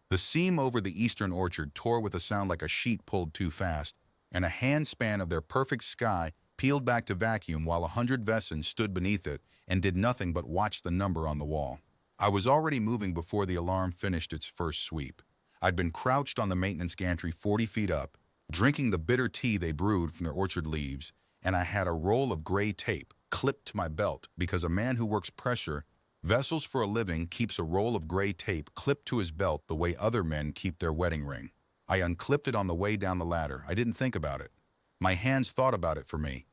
The seam over the eastern orchard tore with a sound like a sheet pulled too fast, and a handspan of their perfect sky peeled back to vacuum while 100 Vessons stood beneath it and did nothing but watch the number on the wall. I was already moving before the alarm finished its first sweep. I'd been crouched on the maintenance gantry 40 feet up, drinking the bitter tea they brewed from their orchard leaves, and I had a roll of gray tape clipped to my belt because a man who works pressure vessels for a living keeps a roll of gray tape clipped to his belt the way other men keep their wedding ring. I unclipped it on the way down the ladder. I didn't think about it. My hands thought about it for me.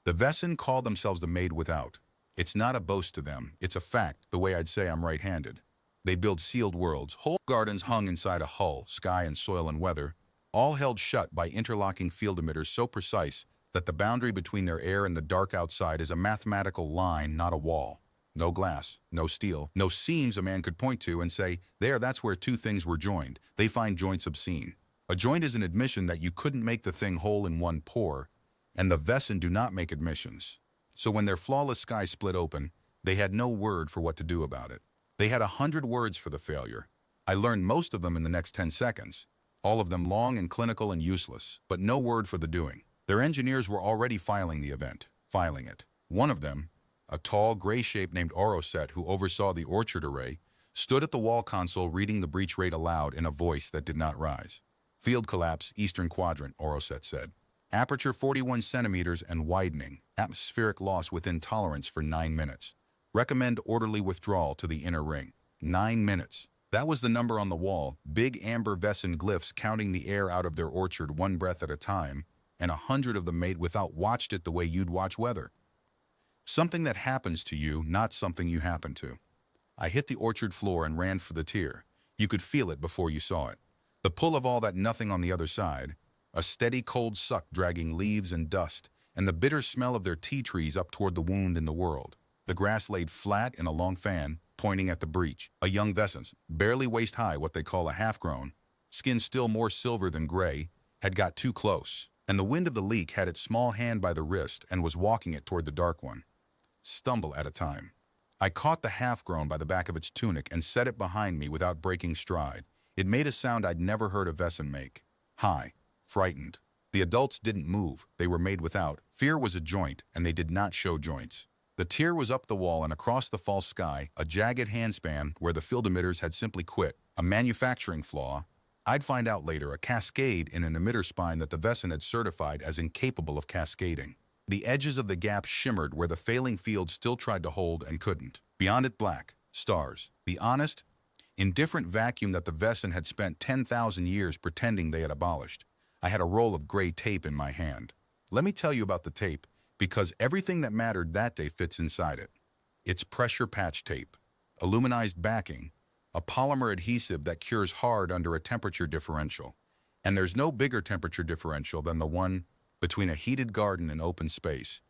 The Vesson call themselves the Maid Without. It's not a boast to them. It's a fact, the way I'd say I'm right-handed. They build sealed worlds, whole gardens hung inside a hull, sky and soil and weather, all held shut by interlocking field emitters so precise that the boundary between their air and the dark outside is a mathematical line, not a wall. No glass, no steel, no seams a man could point to and say, there, that's where two things were joined. They find joints obscene. A joint is an admission that you couldn't make the thing whole in one pour, and the Vesson do not make admissions. So when their flawless sky split open, they had no word for what to do about it. They had 100 words for the failure. I learned most of them in the next 10 seconds, all of them long and clinical and useless, but no word for the doing. Their engineers were already filing the event, filing it. One of them, a tall, gray shape named Oroset who oversaw the orchard array, stood at the wall console reading the breach rate aloud in a voice that did not rise. Field collapse, eastern quadrant, Oroset said. Aperture 41 centimeters and widening. Atmospheric loss within tolerance for 9 minutes. Recommend orderly withdrawal to the inner ring. 9 minutes. That was the number on the wall, big amber Vesson glyphs counting the air out of their orchard one breath at a time, and 100 of the Maid Without watched it the way you'd watch weather. Something that happens to you, not something you happen to. I hit the orchard floor and ran for the tier. You could feel it before you saw it. The pull of all that nothing on the other side, a steady cold suck dragging leaves and dust, and the bitter smell of their tea trees up toward the wound in the world. The grass laid flat in a long fan, pointing at the breach. A young Vessons, barely waist-high, what they call a half-grown, skin still more silver than gray, had got too close, and the wind of the leak had its small hand by the wrist and was walking it toward the dark one. Stumble at a time. I caught the half-grown by the back of its tunic and set it behind me without breaking stride. It made a sound I'd never heard a Vesson make. High, frightened. The adults didn't move. They were made without. Fear was a joint, and they did not show joints. The tier was up the wall and across the false sky, a jagged handspan where the field emitters had simply quit. A manufacturing flaw. I'd find out later, a cascade in an emitter spine that the Vesson had certified as incapable of cascading. The edges of the gap shimmered where the failing field still tried to hold and couldn't. Beyond it, black. Stars. The honest, indifferent vacuum that the Vesson had spent 10,000 years pretending they had abolished. I had a roll of gray tape in my hand. Let me tell you about the tape, because everything that mattered that day fits inside it. It's pressure patch tape, aluminized backing, a polymer adhesive that cures hard under a temperature differential. And there's no bigger temperature differential than the one between a heated garden and open space.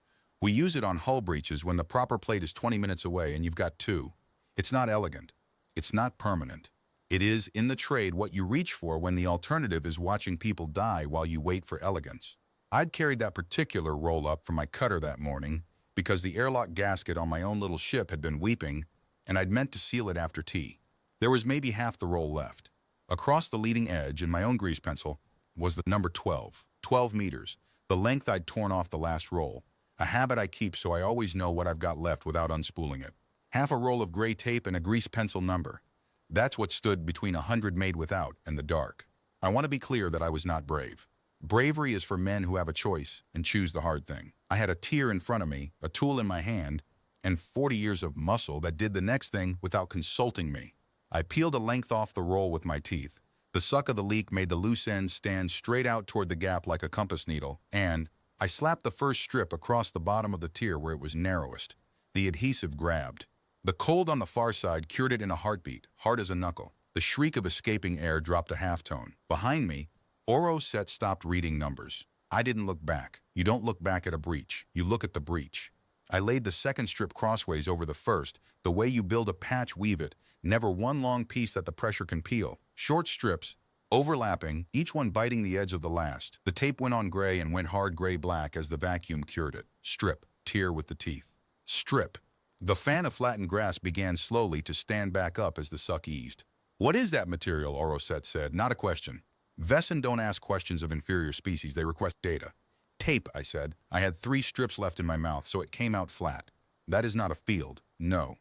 We use it on hull breaches when the proper plate is 20 minutes away and you've got two. It's not elegant. It's not permanent. It is, in the trade, what you reach for when the alternative is watching people die while you wait for elegance. I'd carried that particular roll-up from my cutter that morning because the airlock gasket on my own little ship had been weeping, and I'd meant to seal it after tea. There was maybe half the roll left. Across the leading edge, in my own grease pencil, was the number 12. 12 meters, the length I'd torn off the last roll. A habit I keep so I always know what I've got left without unspooling it. Half a roll of gray tape and a grease pencil number. That's what stood between 100 Made Without and the dark. I want to be clear that I was not brave. Bravery is for men who have a choice and choose the hard thing. I had a tier in front of me, a tool in my hand, and 40 years of muscle that did the next thing without consulting me. I peeled a length off the roll with my teeth. The suck of the leak made the loose end stand straight out toward the gap like a compass needle, and I slapped the first strip across the bottom of the tier where it was narrowest. The adhesive grabbed. The cold on the far side cured it in a heartbeat, hard as a knuckle. The shriek of escaping air dropped a halftone. Behind me, Oroset stopped reading numbers. I didn't look back. You don't look back at a breach. You look at the breach. I laid the second strip crossways over the first, the way you build a patch, weave it, never one long piece that the pressure can peel. Short strips, overlapping, each one biting the edge of the last. The tape went on gray and went hard gray-black as the vacuum cured it. Strip, tear with the teeth. Strip. The fan of flattened grass began slowly to stand back up as the suck eased. What is that material? Oroset said. Not a question. Vesson don't ask questions of inferior species, they request data. Tape, I said. I had 3 strips left in my mouth, so it came out flat. That is not a field. No.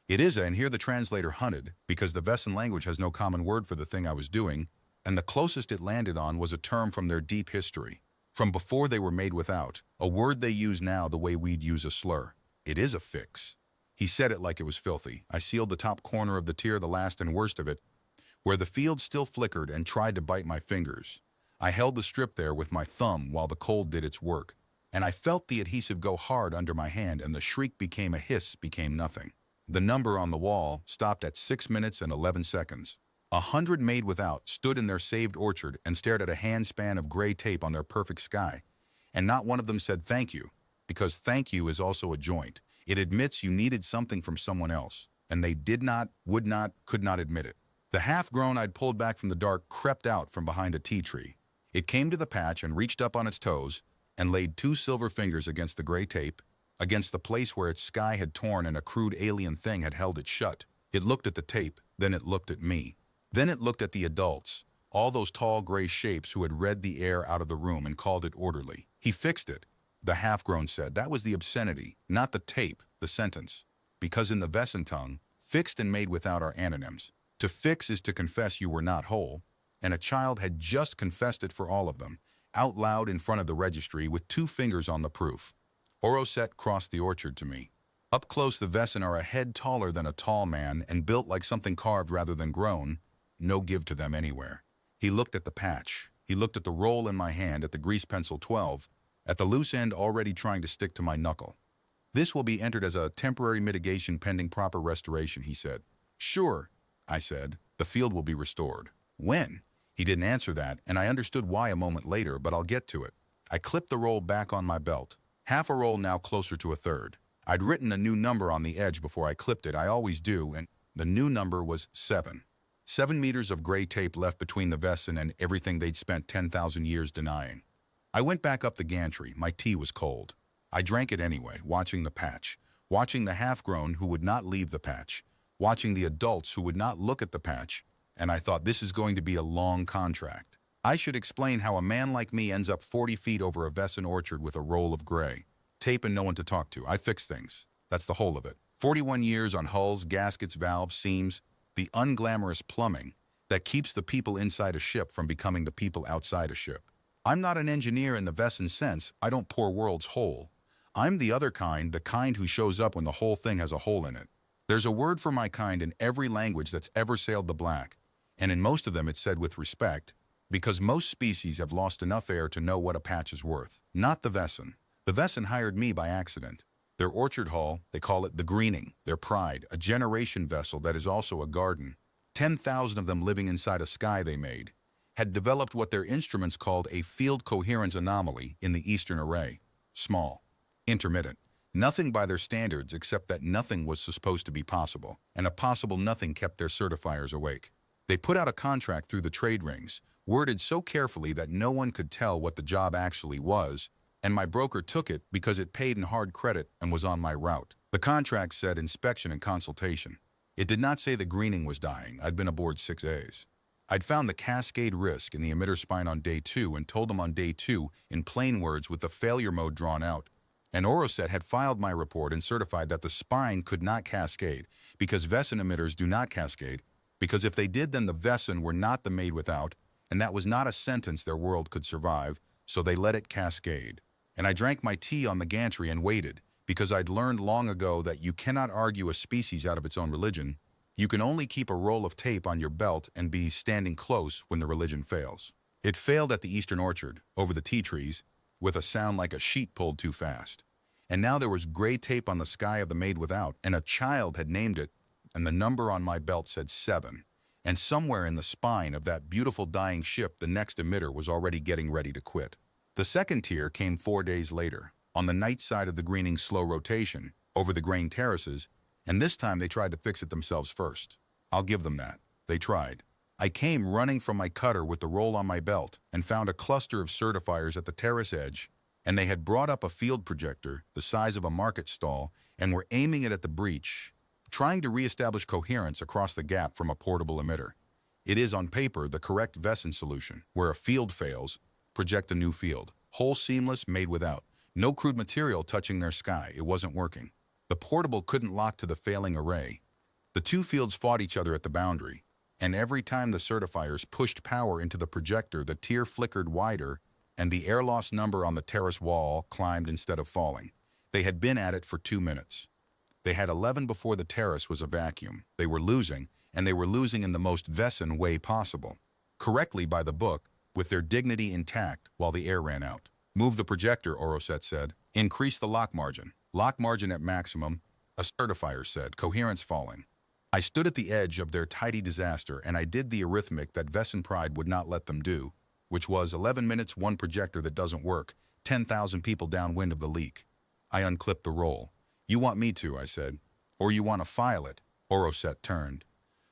It is and here the translator hunted, because the Vesson language has no common word for the thing I was doing, and the closest it landed on was a term from their deep history. From before they were made without, a word they use now the way we'd use a slur. It is a fix. He said it like it was filthy. I sealed the top corner of the tear, the last and worst of it, where the field still flickered, and tried to bite my fingers. I held the strip there with my thumb while the cold did its work, and I felt the adhesive go hard under my hand, and the shriek became a hiss, became nothing. The number on the wall stopped at 6 minutes and 11 seconds. 100 made without stood in their saved orchard and stared at a handspan of gray tape on their perfect sky, and not one of them said thank you, because thank you is also a joint. It admits you needed something from someone else, and they did not, would not, could not admit it. The half-grown I'd pulled back from the dark crept out from behind a tea tree. It came to the patch and reached up on its toes and laid 2 silver fingers against the gray tape, against the place where its sky had torn and a crude alien thing had held it shut. It looked at the tape, then it looked at me. Then it looked at the adults, all those tall gray shapes who had read the air out of the room and called it orderly. He fixed it, the half-grown said. That was the obscenity, not the tape, the sentence. Because in the Vesson tongue, fixed and made without are antonyms. To fix is to confess you were not whole, and a child had just confessed it for all of them, out loud in front of the registry with 2 fingers on the proof. Oroset crossed the orchard to me. Up close the Vesson are a head taller than a tall man and built like something carved rather than grown. No give to them anywhere. He looked at the patch. He looked at the roll in my hand, at the grease pencil 12, at the loose end already trying to stick to my knuckle. This will be entered as a temporary mitigation pending proper restoration, he said. Sure, I said. The field will be restored. When? He didn't answer that, and I understood why a moment later, but I'll get to it. I clipped the roll back on my belt. Half a roll now closer to a third. I'd written a new number on the edge before I clipped it. I always do, and the new number was 7. 7 meters of gray tape left between the Vesson and everything they'd spent 10,000 years denying. I went back up the gantry. My tea was cold. I drank it anyway, watching the patch, watching the half-grown who would not leave the patch, watching the adults who would not look at the patch, and I thought this is going to be a long contract. I should explain how a man like me ends up 40 feet over a Vesson orchard with a roll of gray tape and no one to talk to. I fix things. That's the whole of it. 41 years on hulls, gaskets, valves, seams, the unglamorous plumbing that keeps the people inside a ship from becoming the people outside a ship. I'm not an engineer in the Vesson sense. I don't pour worlds whole. I'm the other kind, the kind who shows up when the whole thing has a hole in it. There's a word for my kind in every language that's ever sailed the black, and in most of them it's said with respect, because most species have lost enough air to know what a patch is worth. Not the Vesson. The Vesson hired me by accident. Their orchard hall, they call it the greening, their pride, a generation vessel that is also a garden. 10,000 of them living inside a sky they made, had developed what their instruments called a field coherence anomaly in the Eastern Array. Small. Intermittent. Nothing by their standards except that nothing was supposed to be possible, and a possible nothing kept their certifiers awake. They put out a contract through the trade rings, worded so carefully that no one could tell what the job actually was, and my broker took it because it paid in hard credit and was on my route. The contract said inspection and consultation. It did not say the greening was dying. I'd been aboard 6 days. I'd found the cascade risk in the emitter spine on day 2 and told them on day 2 in plain words with the failure mode drawn out. And Oroset had filed my report and certified that the spine could not cascade because Vesson emitters do not cascade, because if they did then the Vesson were not the made without, and that was not a sentence their world could survive, so they let it cascade. And I drank my tea on the gantry and waited, because I'd learned long ago that you cannot argue a species out of its own religion. You can only keep a roll of tape on your belt and be standing close when the religion fails. It failed at the eastern orchard, over the tea trees, with a sound like a sheet pulled too fast. And now there was gray tape on the sky of the made without, and a child had named it, and the number on my belt said 7. And somewhere in the spine of that beautiful dying ship the next emitter was already getting ready to quit. The second tier came 4 days later, on the night side of the greening slow rotation, over the grain terraces, and this time they tried to fix it themselves first. I'll give them that. They tried. I came running from my cutter with the roll on my belt and found a cluster of certifiers at the terrace edge, and they had brought up a field projector the size of a market stall and were aiming it at the breach. trying to re-establish coherence across the gap from a portable emitter. It is, on paper, the correct Wesen solution. Where a field fails, project a new field. Whole seamless, made without. No crude material touching their sky. It wasn't working. The portable couldn't lock to the failing array. The two fields fought each other at the boundary, and every time the certifiers pushed power into the projector, the tier flickered wider, and the air loss number on the terrace wall climbed instead of falling. They had been at it for 2 minutes. They had 11 before the terrace was a vacuum. They were losing, and they were losing in the most Wesen way possible. Correctly by the book, with their dignity intact while the air ran out. Move the projector, Oroset said. Increase the lock margin. Lock margin at maximum, a certifier said, coherence falling. I stood at the edge of their tidy disaster, and I did the arithmetic that Wesen pride would not let them do, which was 11 minutes, one projector that doesn't work, 10,000 people downwind of the leak. I unclipped the roll. You want me to, I said. Or you want to file it? Oroset turned.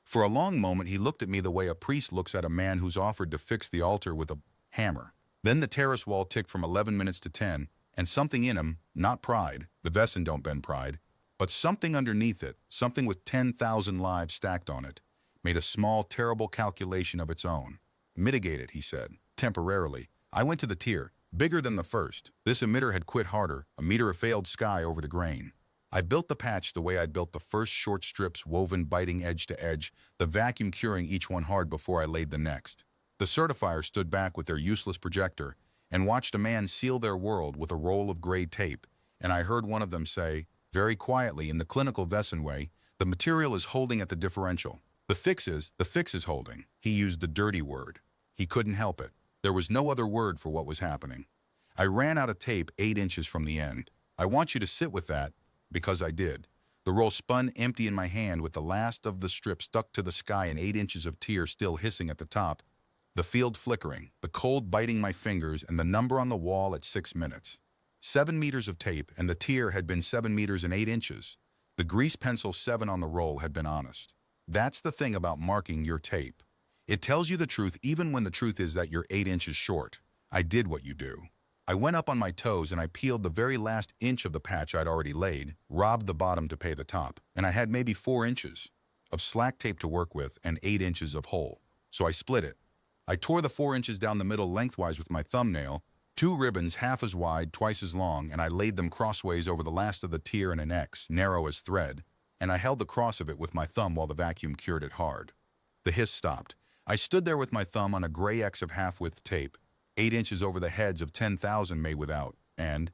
For a long moment he looked at me the way a priest looks at a man who's offered to fix the altar with a hammer. Then the terrace wall ticked from 11 minutes to 10, and something in him, not pride, the Wesen don't bend pride, but something underneath it, something with 10,000 lives stacked on it, made a small, terrible calculation of its own. Mitigate it, he said, temporarily. I went to the tier, bigger than the first. This emitter had quit harder, a meter of failed sky over the grain. I built the patch the way I'd built the first short strips, woven biting edge to edge, the vacuum curing each one hard before I laid the next. The certifiers stood back with their useless projector and watched a man seal their world with a roll of gray tape, and I heard one of them say, very quietly in the clinical Wesen way, the material is holding at the differential. The fix is holding. He used the dirty word. He couldn't help it. There was no other word for what was happening. I ran out of tape 8 inches from the end. I want you to sit with that, because I did. The roll spun empty in my hand with the last of the strip stuck to the sky and 8 inches of tear still hissing at the top, the field flickering, the cold biting my fingers, and the number on the wall at 6 minutes. 7 meters of tape, and the tier had been 7 meters and 8 inches. The grease pencil 7 on the roll had been honest. That's the thing about marking your tape. It tells you the truth even when the truth is that you're 8 inches short. I did what you do. I went up on my toes and I peeled the very last inch of the patch I'd already laid, robbed the bottom to pay the top, and I had maybe 4 inches of slack tape to work with and 8 inches of hole. So I split it. I tore the 4 inches down the middle lengthwise with my thumbnail, 2 ribbons half as wide, twice as long, and I laid them crossways over the last of the tier in an X, narrow as thread, and I held the cross of it with my thumb while the vacuum cured it hard. The hiss stopped. I stood there with my thumb on a gray X of half-width tape, 8 inches over the heads of 10,000 made without, and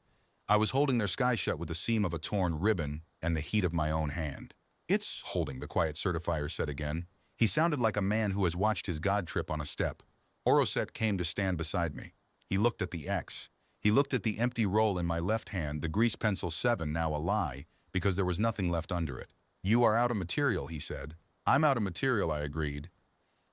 I was holding their sky shut with the seam of a torn ribbon and the heat of my own hand. It's holding, the quiet certifier said again. He sounded like a man who has watched his god trip on a step. Oroset came to stand beside me. He looked at the X. He looked at the empty roll in my left hand, the grease pencil 7 now a lie, because there was nothing left under it. You are out of material, he said. I'm out of material, I agreed.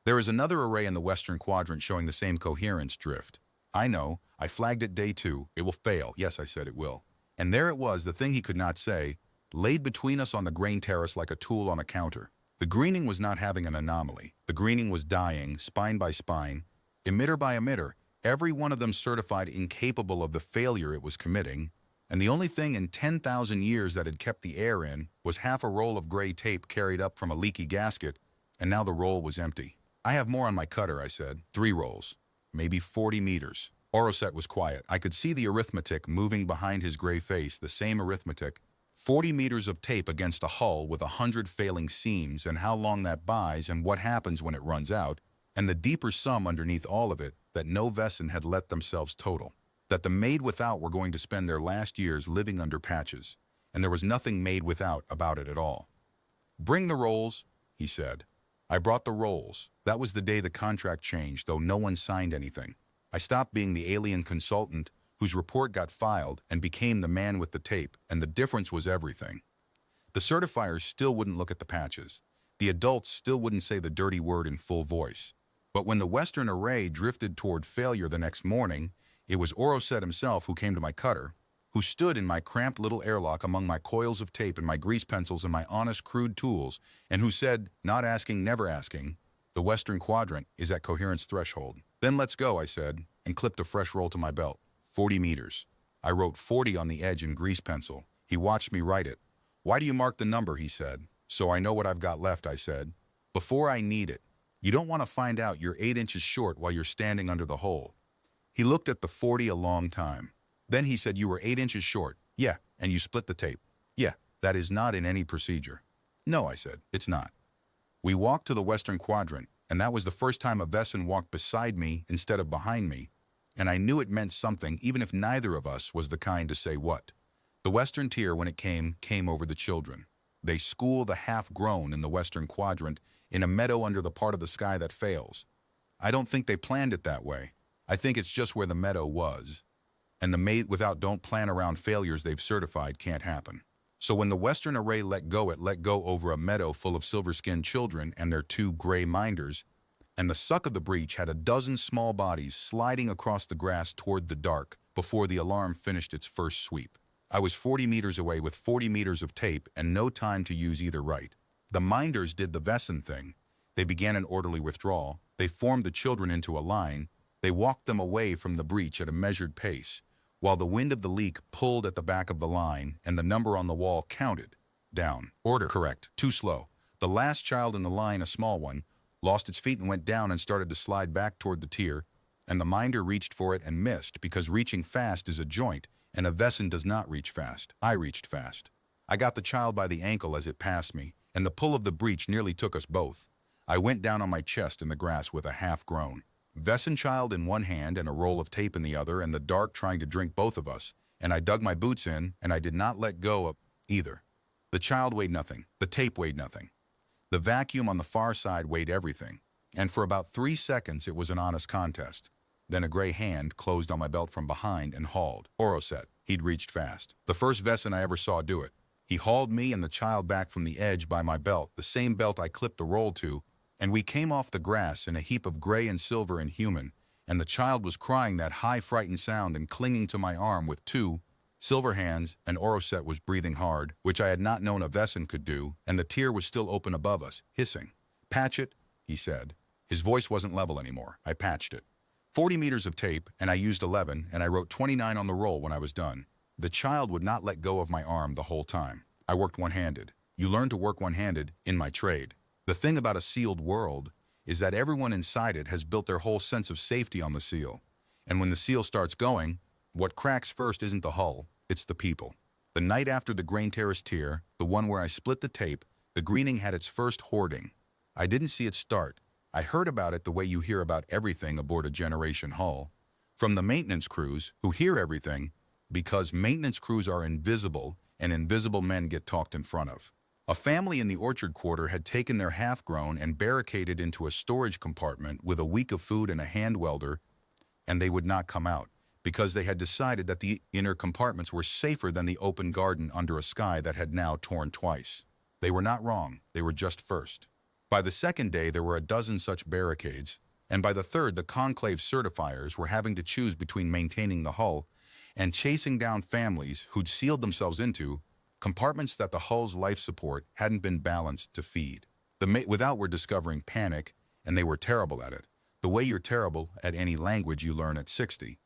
There is another array in the western quadrant showing the same coherence drift. I know. I flagged it day 2. It will fail. Yes, I said it will. And there it was, the thing he could not say, laid between us on the grain terrace like a tool on a counter. The greening was not having an anomaly. The greening was dying, spine by spine, emitter by emitter, every one of them certified incapable of the failure it was committing, and the only thing in 10,000 years that had kept the air in was half a roll of gray tape carried up from a leaky gasket, and now the roll was empty. I have more on my cutter, I said. 3 rolls. Maybe 40 meters. Oroset was quiet. I could see the arithmetic moving behind his gray face, the same arithmetic. 40 meters of tape against a hull with 100 failing seams, and how long that buys and what happens when it runs out, and the deeper sum underneath all of it that no Wesen had let themselves total. That the made without were going to spend their last years living under patches, and there was nothing made without about it at all. Bring the rolls, he said. I brought the rolls. That was the day the contract changed, though no one signed anything. I stopped being the alien consultant whose report got filed and became the man with the tape, and the difference was everything. The certifiers still wouldn't look at the patches. The adults still wouldn't say the dirty word in full voice. But when the Western array drifted toward failure the next morning, it was Oroset himself who came to my cutter, who stood in my cramped little airlock among my coils of tape and my grease pencils and my honest, crude tools, and who said, not asking, never asking, the Western quadrant is at coherence threshold. Then let's go, I said, and clipped a fresh roll to my belt. 40 meters. I wrote 40 on the edge in grease pencil. He watched me write it. Why do you mark the number, he said. So I know what I've got left, I said. Before I need it. You don't want to find out you're 8 inches short while you're standing under the hole. He looked at the 40 a long time. Then he said, you were 8 inches short. Yeah, and you split the tape. Yeah, that is not in any procedure. No, I said, it's not. We walked to the western quadrant, and that was the first time a Vesson walked beside me instead of behind me, and I knew it meant something even if neither of us was the kind to say what. The western tier, when it came over the children. They school the half-grown in the western quadrant in a meadow under the part of the sky that fails. I don't think they planned it that way. I think it's just where the meadow was. And the mate without don't plan around failures they've certified can't happen. So when the western array let go, it let go over a meadow full of silver-skinned children and their 2 gray minders, and the suck of the breach had a dozen small bodies sliding across the grass toward the dark before the alarm finished its first sweep. I was 40 meters away with 40 meters of tape and no time to use either right. The minders did the Vesson thing. They began an orderly withdrawal. They formed the children into a line. They walked them away from the breach at a measured pace, while the wind of the leak pulled at the back of the line and the number on the wall counted. Down. Order. Correct. Too slow. The last child in the line, a small one, lost its feet and went down and started to slide back toward the tier, and the minder reached for it and missed because reaching fast is a joint, and a Vesson does not reach fast. I reached fast. I got the child by the ankle as it passed me, and the pull of the breach nearly took us both. I went down on my chest in the grass with a half-grown Vesson child in one hand and a roll of tape in the other, and the dark trying to drink both of us, and I dug my boots in, and I did not let go of either. The child weighed nothing. The tape weighed nothing. The vacuum on the far side weighed everything, and for about 3 seconds it was an honest contest. Then a gray hand closed on my belt from behind and hauled. Oroset. He'd reached fast. The first Vesson I ever saw do it. He hauled me and the child back from the edge by my belt, the same belt I clipped the roll to, and we came off the grass in a heap of gray and silver and human, and the child was crying that high frightened sound and clinging to my arm with 2 silver hands, and Oroset was breathing hard, which I had not known a Vesson could do, and the tier was still open above us, hissing. Patch it, he said. His voice wasn't level anymore. I patched it. 40 meters of tape, and I used 11, and I wrote 29 on the roll when I was done. The child would not let go of my arm the whole time. I worked one-handed. You learn to work one-handed in my trade. The thing about a sealed world is that everyone inside it has built their whole sense of safety on the seal. And when the seal starts going, what cracks first isn't the hull, it's the people. The night after the Grain Terrace tier, the one where I split the tape, the greening had its first hoarding. I didn't see it start. I heard about it the way you hear about everything aboard a generation hull. From the maintenance crews, who hear everything, because maintenance crews are invisible, and invisible men get talked in front of. A family in the orchard quarter had taken their half-grown and barricaded into a storage compartment with a week of food and a hand welder, and they would not come out, because they had decided that the inner compartments were safer than the open garden under a sky that had now torn twice. They were not wrong, they were just first. By the second day, there were a dozen such barricades, and by the third, the conclave certifiers were having to choose between maintaining the hull and chasing down families who'd sealed themselves into compartments that the hull's life support hadn't been balanced to feed. Without were discovering panic, and they were terrible at it, the way you're terrible at any language you learn at 60.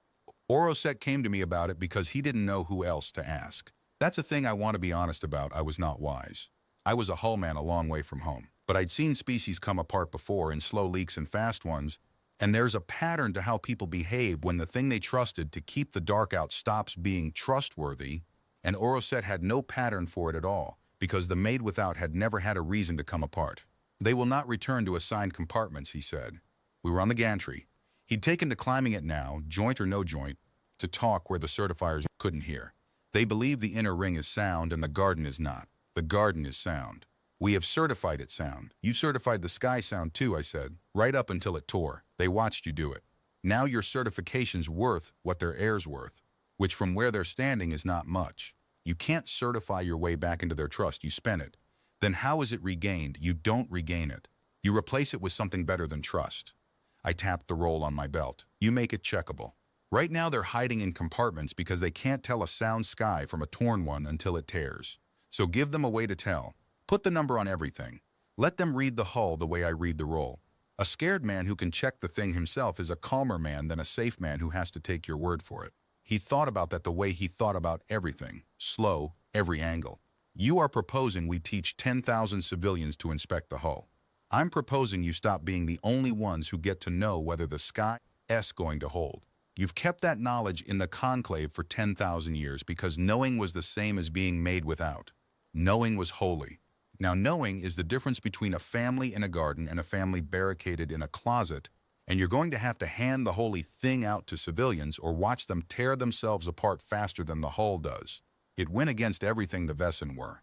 Oroset came to me about it because he didn't know who else to ask. That's a thing I want to be honest about. I was not wise. I was a hull man a long way from home, but I'd seen species come apart before in slow leaks and fast ones, and there's a pattern to how people behave when the thing they trusted to keep the dark out stops being trustworthy, and Oroset had no pattern for it at all, because the Made Without had never had a reason to come apart. They will not return to assigned compartments, he said. We were on the gantry. He'd taken to climbing it now, joint or no joint, to talk where the certifiers couldn't hear. They believe the inner ring is sound and the garden is not. The garden is sound. We have certified it sound. You certified the sky sound too, I said, right up until it tore. They watched you do it. Now your certification's worth what their air's worth, which from where they're standing is not much. You can't certify your way back into their trust. You spend it. Then how is it regained? You don't regain it. You replace it with something better than trust. I tapped the roll on my belt. You make it checkable. Right now they're hiding in compartments because they can't tell a sound sky from a torn one until it tears. So give them a way to tell. Put the number on everything. Let them read the hull the way I read the roll. A scared man who can check the thing himself is a calmer man than a safe man who has to take your word for it. He thought about that the way he thought about everything. Slow, every angle. You are proposing we teach 10,000 civilians to inspect the hull. I'm proposing you stop being the only ones who get to know whether the sky is going to hold. You've kept that knowledge in the conclave for 10,000 years because knowing was the same as being made without. Knowing was holy. Now, knowing is the difference between a family in a garden and a family barricaded in a closet, and you're going to have to hand the holy thing out to civilians or watch them tear themselves apart faster than the hull does. It went against everything the Wesen were.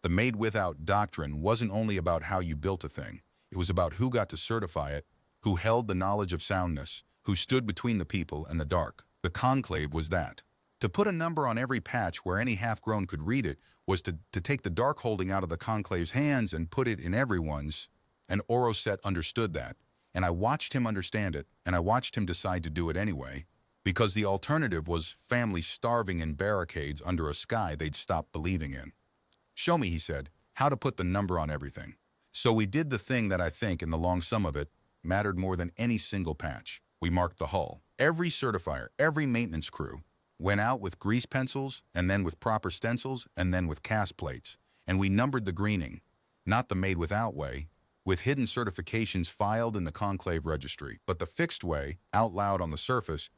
The made-without doctrine wasn't only about how you built a thing. It was about who got to certify it, who held the knowledge of soundness, who stood between the people and the dark. The conclave was that. To put a number on every patch where any half-grown could read it was to take the dark holding out of the conclave's hands and put it in everyone's, and Oroset understood that. And I watched him understand it, and I watched him decide to do it anyway, because the alternative was families starving in barricades under a sky they'd stopped believing in. Show me, he said, how to put the number on everything. So we did the thing that I think, in the long sum of it, mattered more than any single patch. We marked the hull. Every certifier, every maintenance crew, went out with grease pencils, and then with proper stencils, and then with cast plates. And we numbered the greening, not the made-without way, with hidden certifications filed in the conclave registry, but the fixed way, out loud on the surface,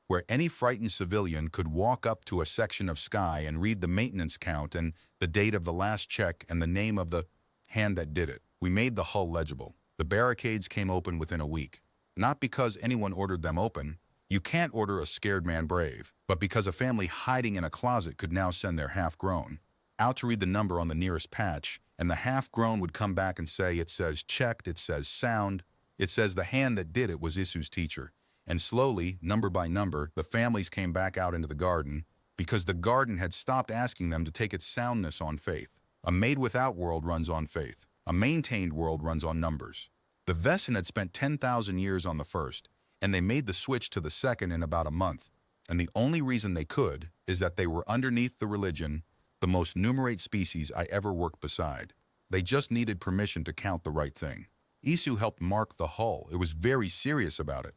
where any frightened civilian could walk up to a section of sky and read the maintenance count and the date of the last check and the name of the hand that did it. We made the hull legible. The barricades came open within a week. Not because anyone ordered them open. You can't order a scared man brave, but because a family hiding in a closet could now send their half-grown out to read the number on the nearest patch, and the half-grown would come back and say, it says checked, it says sound, it says the hand that did it was Isu's teacher. And slowly, number by number, the families came back out into the garden because the garden had stopped asking them to take its soundness on faith. A made-without world runs on faith. A maintained world runs on numbers. The Wesen had spent 10,000 years on the first, and they made the switch to the second in about a month. And the only reason they could is that they were underneath the religion, the most numerate species I ever worked beside. They just needed permission to count the right thing. Isu helped mark the hull. It was very serious about it.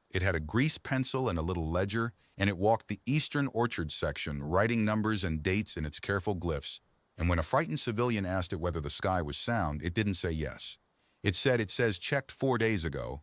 It had a grease pencil and a little ledger, and it walked the eastern orchard section, writing numbers and dates in its careful glyphs. And when a frightened civilian asked it whether the sky was sound, it didn't say yes. It says checked 4 days ago,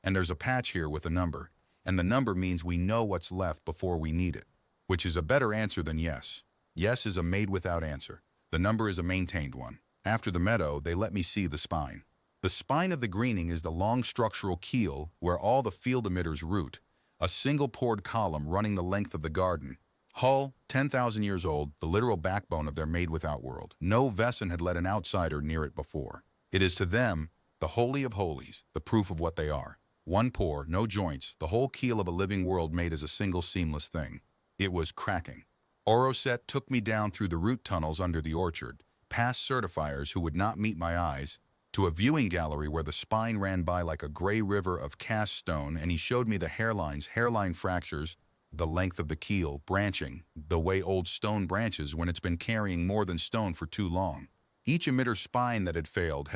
and there's a patch here with a number, and the number means we know what's left before we need it, which is a better answer than yes. Yes is a made-without answer. The number is a maintained one. After the meadow, they let me see the spine. The spine of the greening is the long structural keel where all the field emitters root, a single poured column running the length of the garden. Hull, 10,000 years old, the literal backbone of their made-without world. No Wesen had let an outsider near it before. It is to them the holy of holies, the proof of what they are. One pore, no joints, the whole keel of a living world made as a single seamless thing. It was cracking. Oroset took me down through the root tunnels under the orchard, past certifiers who would not meet my eyes, to a viewing gallery where the spine ran by like a gray river of cast stone, and he showed me the hairline fractures, the length of the keel, branching, the way old stone branches when it's been carrying more than stone for too long. Each emitter spine that had failed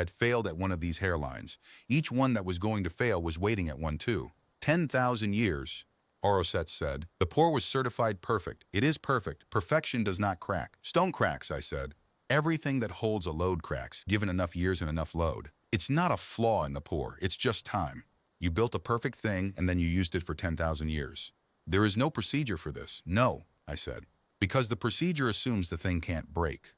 at one of these hairlines. Each one that was going to fail was waiting at one too. 10,000 years, Oroset said. The pour was certified perfect. It is perfect. Perfection does not crack. Stone cracks, I said. Everything that holds a load cracks, given enough years and enough load. It's not a flaw in the pour, it's just time. You built a perfect thing and then you used it for 10,000 years. There is no procedure for this. No, I said. Because the procedure assumes the thing can't break.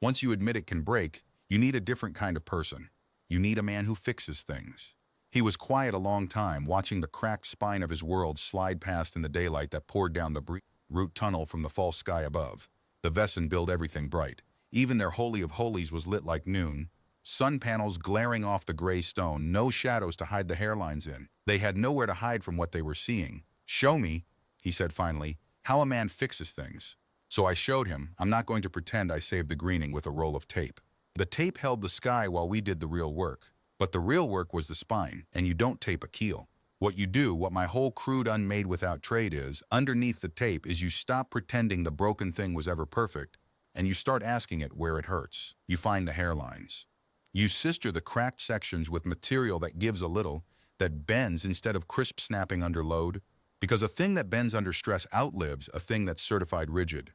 Once you admit it can break, you need a different kind of person. You need a man who fixes things. He was quiet a long time, watching the cracked spine of his world slide past in the daylight that poured down the root tunnel from the false sky above. The Wesen built everything bright. Even their holy of holies was lit like noon. Sun panels glaring off the gray stone, no shadows to hide the hairlines in. They had nowhere to hide from what they were seeing. Show me, he said finally, how a man fixes things. So I showed him. I'm not going to pretend I saved the greening with a roll of tape. The tape held the sky while we did the real work. But the real work was the spine, and you don't tape a keel. What you do, what my whole crude unmade without trade is, underneath the tape is you stop pretending the broken thing was ever perfect, and you start asking it where it hurts. You find the hairlines. You sister the cracked sections with material that gives a little, that bends instead of crisp snapping under load, because a thing that bends under stress outlives a thing that's certified rigid.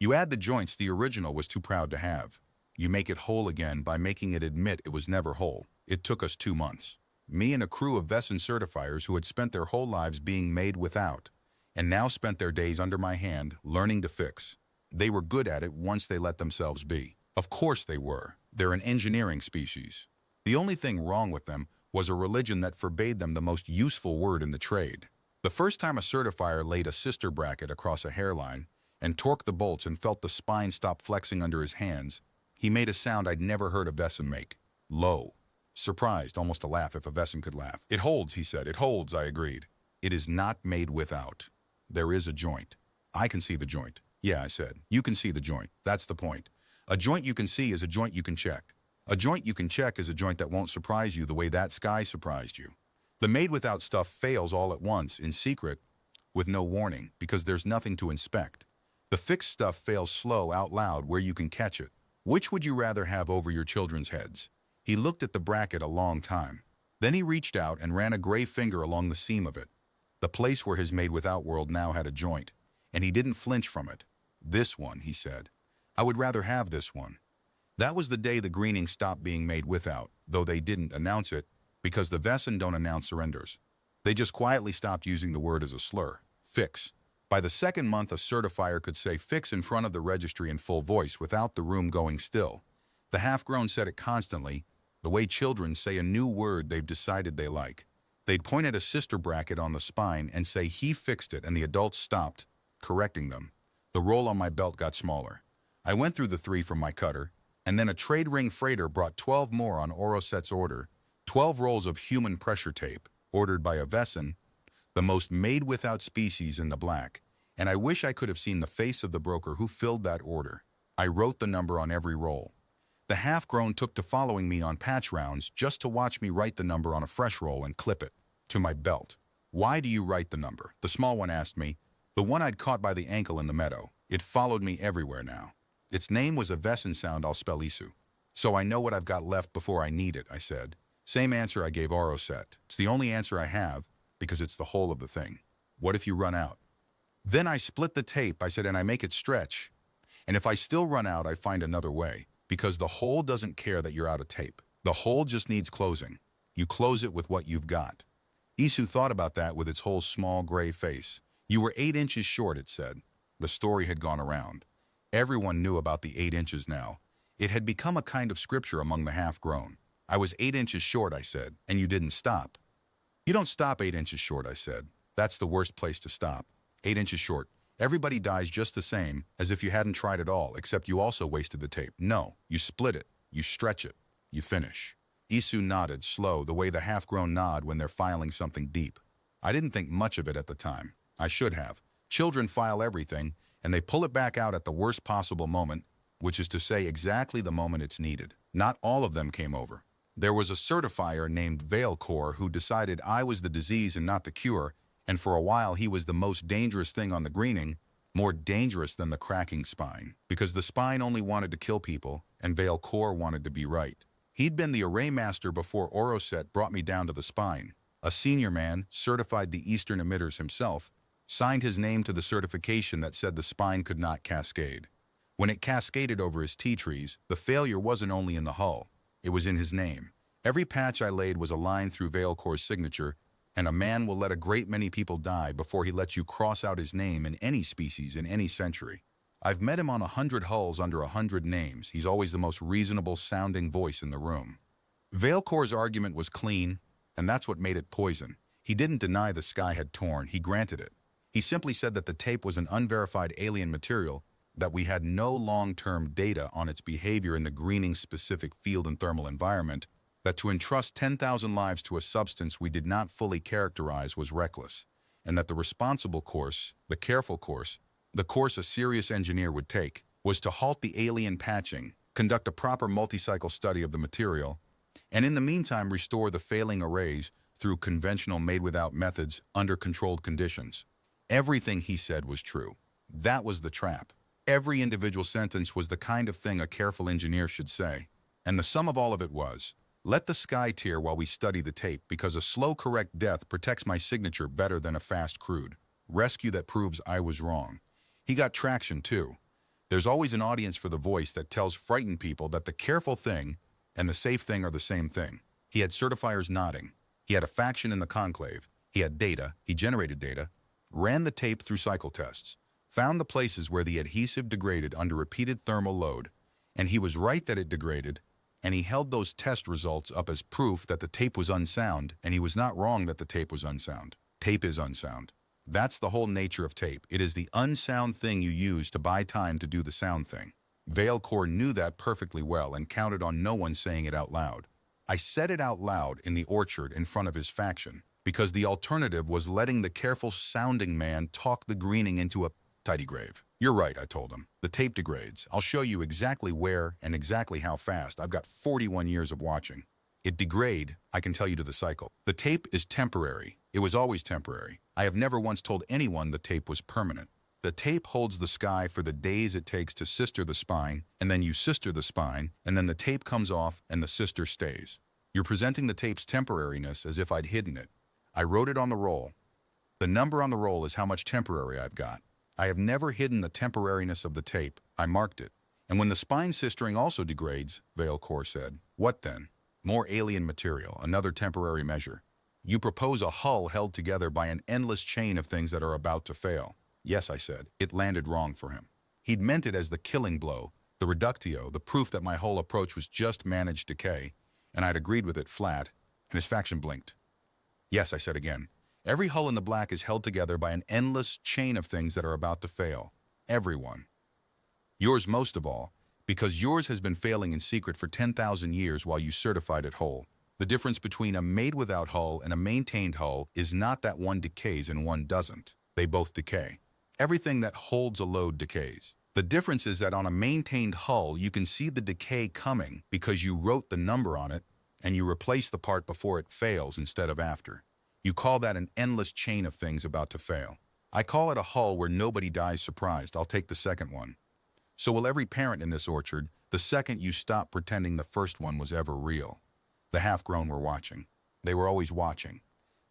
You add the joints the original was too proud to have. You make it whole again by making it admit it was never whole. It took us 2 months. Me and a crew of Vesson certifiers who had spent their whole lives being made without, and now spent their days under my hand learning to fix. They were good at it once they let themselves be. Of course they were. They're an engineering species. The only thing wrong with them was a religion that forbade them the most useful word in the trade. The first time a certifier laid a sister bracket across a hairline and torqued the bolts and felt the spine stop flexing under his hands, he made a sound I'd never heard a Vesson make. Low. Surprised, almost a laugh if a Vesson could laugh. It holds, he said. It holds, I agreed. It is not made without. There is a joint. I can see the joint. Yeah, I said. You can see the joint. That's the point. A joint you can see is a joint you can check. A joint you can check is a joint that won't surprise you the way that sky surprised you. The made-without stuff fails all at once, in secret, with no warning, because there's nothing to inspect. The fixed stuff fails slow, out loud, where you can catch it. Which would you rather have over your children's heads? He looked at the bracket a long time. Then he reached out and ran a gray finger along the seam of it, the place where his made-without world now had a joint, and he didn't flinch from it. This one, he said. I would rather have this one. That was the day the greening stopped being made without, though they didn't announce it, because the Vesson don't announce surrenders. They just quietly stopped using the word as a slur. Fix. By the second month, a certifier could say fix in front of the registry in full voice without the room going still. The half-grown said it constantly, the way children say a new word they've decided they like. They'd point at a sister bracket on the spine and say he fixed it, and the adults stopped, correcting them. The roll on my belt got smaller. I went through the 3 from my cutter, and then a trade ring freighter brought 12 more on Oroset's order, 12 rolls of human pressure tape, ordered by a Vesson, the most made-without species in the black, and I wish I could have seen the face of the broker who filled that order. I wrote the number on every roll. The half-grown took to following me on patch rounds just to watch me write the number on a fresh roll and clip it to my belt. Why do you write the number? The small one asked me, the one I'd caught by the ankle in the meadow. It followed me everywhere now. Its name was a Vesson sound I'll spell Isu. So I know what I've got left before I need it, I said. Same answer I gave Oroset. It's the only answer I have, because it's the whole of the thing. What if you run out? Then I split the tape, I said, and I make it stretch. And if I still run out, I find another way, because the whole doesn't care that you're out of tape. The whole just needs closing. You close it with what you've got. Isu thought about that with its whole small gray face. You were 8 inches short, it said. The story had gone around. Everyone knew about the 8 inches now. It had become a kind of scripture among the half-grown. I was 8 inches short, I said, and you didn't stop. You don't stop 8 inches short, I said. That's the worst place to stop. 8 inches short. Everybody dies just the same as if you hadn't tried at all, except you also wasted the tape. No, you split it, you stretch it, you finish. Isu nodded, slow, the way the half-grown nod when they're filing something deep. I didn't think much of it at the time. I should have. Children file everything, and they pull it back out at the worst possible moment, which is to say exactly the moment it's needed. Not all of them came over. There was a certifier named Veilcore who decided I was the disease and not the cure, and for a while he was the most dangerous thing on the greening, more dangerous than the cracking spine, because the spine only wanted to kill people, and Veilcore wanted to be right. He'd been the array master before Oroset brought me down to the spine. A senior man, certified the Eastern emitters himself, signed his name to the certification that said the spine could not cascade. When it cascaded over his tea trees, the failure wasn't only in the hull, it was in his name. Every patch I laid was a line through Veilcore's signature, and a man will let a great many people die before he lets you cross out his name in any species in any century. I've met him on 100 hulls under 100 names. He's always the most reasonable-sounding voice in the room. Veilcore's argument was clean, and that's what made it poison. He didn't deny the sky had torn, he granted it. He simply said that the tape was an unverified alien material, that we had no long-term data on its behavior in the greening-specific field and thermal environment, that to entrust 10,000 lives to a substance we did not fully characterize was reckless, and that the responsible course, the careful course, the course a serious engineer would take, was to halt the alien patching, conduct a proper multi-cycle study of the material, and in the meantime restore the failing arrays through conventional made-without methods under controlled conditions. Everything he said was true. That was the trap. Every individual sentence was the kind of thing a careful engineer should say. And the sum of all of it was, let the sky tear while we study the tape, because a slow correct death protects my signature better than a fast crude. Rescue that proves I was wrong. He got traction too. There's always an audience for the voice that tells frightened people that the careful thing and the safe thing are the same thing. He had certifiers nodding. He had a faction in the conclave. He had data. He generated data, ran the tape through cycle tests, found the places where the adhesive degraded under repeated thermal load, and he was right that it degraded, and he held those test results up as proof that the tape was unsound, and he was not wrong that the tape was unsound. Tape is unsound. That's the whole nature of tape. It is the unsound thing you use to buy time to do the sound thing. Veilcore knew that perfectly well and counted on no one saying it out loud. I said it out loud in the orchard in front of his faction, because the alternative was letting the careful-sounding man talk the greening into a tidy grave. You're right, I told him. The tape degrades. I'll show you exactly where and exactly how fast. I've got 41 years of watching. It degrade, I can tell you to the cycle. The tape is temporary. It was always temporary. I have never once told anyone the tape was permanent. The tape holds the sky for the days it takes to sister the spine, and then you sister the spine, and then the tape comes off and the sister stays. You're presenting the tape's temporariness as if I'd hidden it. I wrote it on the roll. The number on the roll is how much temporary I've got. I have never hidden the temporariness of the tape. I marked it. And when the spine sistering also degrades, Veilcore said, what then? More alien material, another temporary measure. You propose a hull held together by an endless chain of things that are about to fail. Yes, I said. It landed wrong for him. He'd meant it as the killing blow, the reductio, the proof that my whole approach was just managed decay, and I'd agreed with it flat, and his faction blinked. Yes, I said again. Every hull in the black is held together by an endless chain of things that are about to fail. Everyone. Yours most of all, because yours has been failing in secret for 10,000 years while you certified it whole. The difference between a made-without hull and a maintained hull is not that one decays and one doesn't. They both decay. Everything that holds a load decays. The difference is that on a maintained hull, you can see the decay coming because you wrote the number on it and you replace the part before it fails instead of after. You call that an endless chain of things about to fail. I call it a hull where nobody dies surprised. I'll take the second one. So will every parent in this orchard, the second you stop pretending the first one was ever real. The half-grown were watching. They were always watching.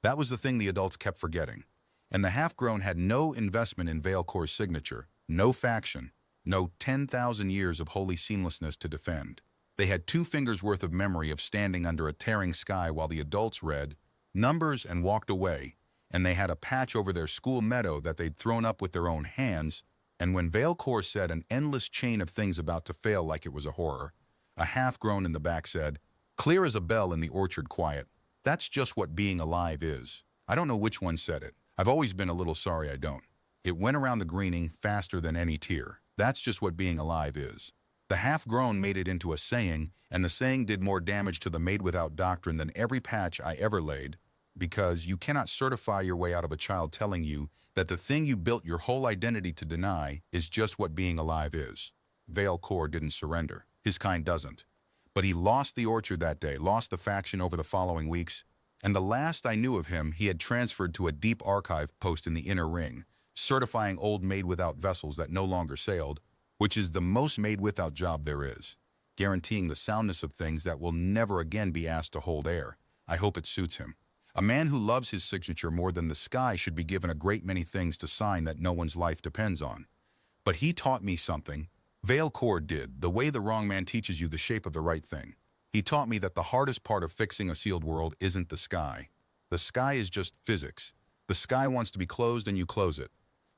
That was the thing the adults kept forgetting. And the half-grown had no investment in Veilcore's signature, no faction, no 10,000 years of holy seamlessness to defend. They had 2 fingers' worth of memory of standing under a tearing sky while the adults read numbers and walked away, and they had a patch over their school meadow that they'd thrown up with their own hands, and when Veilcore said an endless chain of things about to fail like it was a horror, a half-grown in the back said, clear as a bell in the orchard quiet, that's just what being alive is. I don't know which one said it. I've always been a little sorry I don't. It went around the greening faster than any tear. That's just what being alive is. The half-grown made it into a saying, and the saying did more damage to the made-without doctrine than every patch I ever laid, because you cannot certify your way out of a child telling you that the thing you built your whole identity to deny is just what being alive is. Veilcore didn't surrender. His kind doesn't. But he lost the orchard that day, lost the faction over the following weeks, and the last I knew of him, he had transferred to a deep archive post in the inner ring, certifying old made-without vessels that no longer sailed, which is the most made-without job there is, guaranteeing the soundness of things that will never again be asked to hold air. I hope it suits him. A man who loves his signature more than the sky should be given a great many things to sign that no one's life depends on. But he taught me something. Veilcore did, the way the wrong man teaches you the shape of the right thing. He taught me that the hardest part of fixing a sealed world isn't the sky. The sky is just physics. The sky wants to be closed and you close it.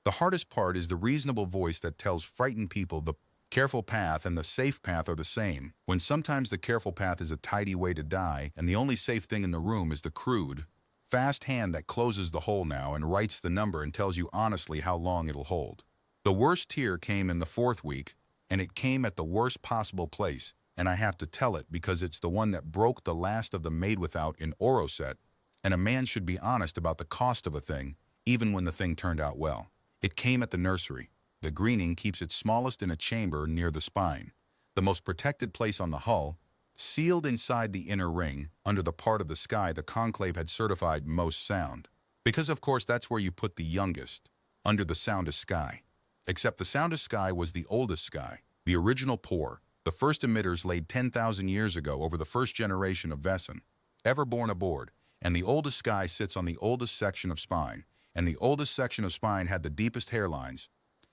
The hardest part is the reasonable voice that tells frightened people the careful path and the safe path are the same, when sometimes the careful path is a tidy way to die and the only safe thing in the room is the crude, fast hand that closes the hole now and writes the number and tells you honestly how long it'll hold. The worst tear came in the 4th week, and it came at the worst possible place, and I have to tell it because it's the one that broke the last of the made-without in Oroset, and a man should be honest about the cost of a thing, even when the thing turned out well. It came at the nursery. The greening keeps its smallest in a chamber near the spine, the most protected place on the hull, sealed inside the inner ring, under the part of the sky the conclave had certified most sound. Because of course that's where you put the youngest, under the soundest sky. Except the soundest sky was the oldest sky, the original pour, the first emitters laid 10,000 years ago over the first generation of Vesson, ever born aboard, and the oldest sky sits on the oldest section of spine, and the oldest section of spine had the deepest hairlines,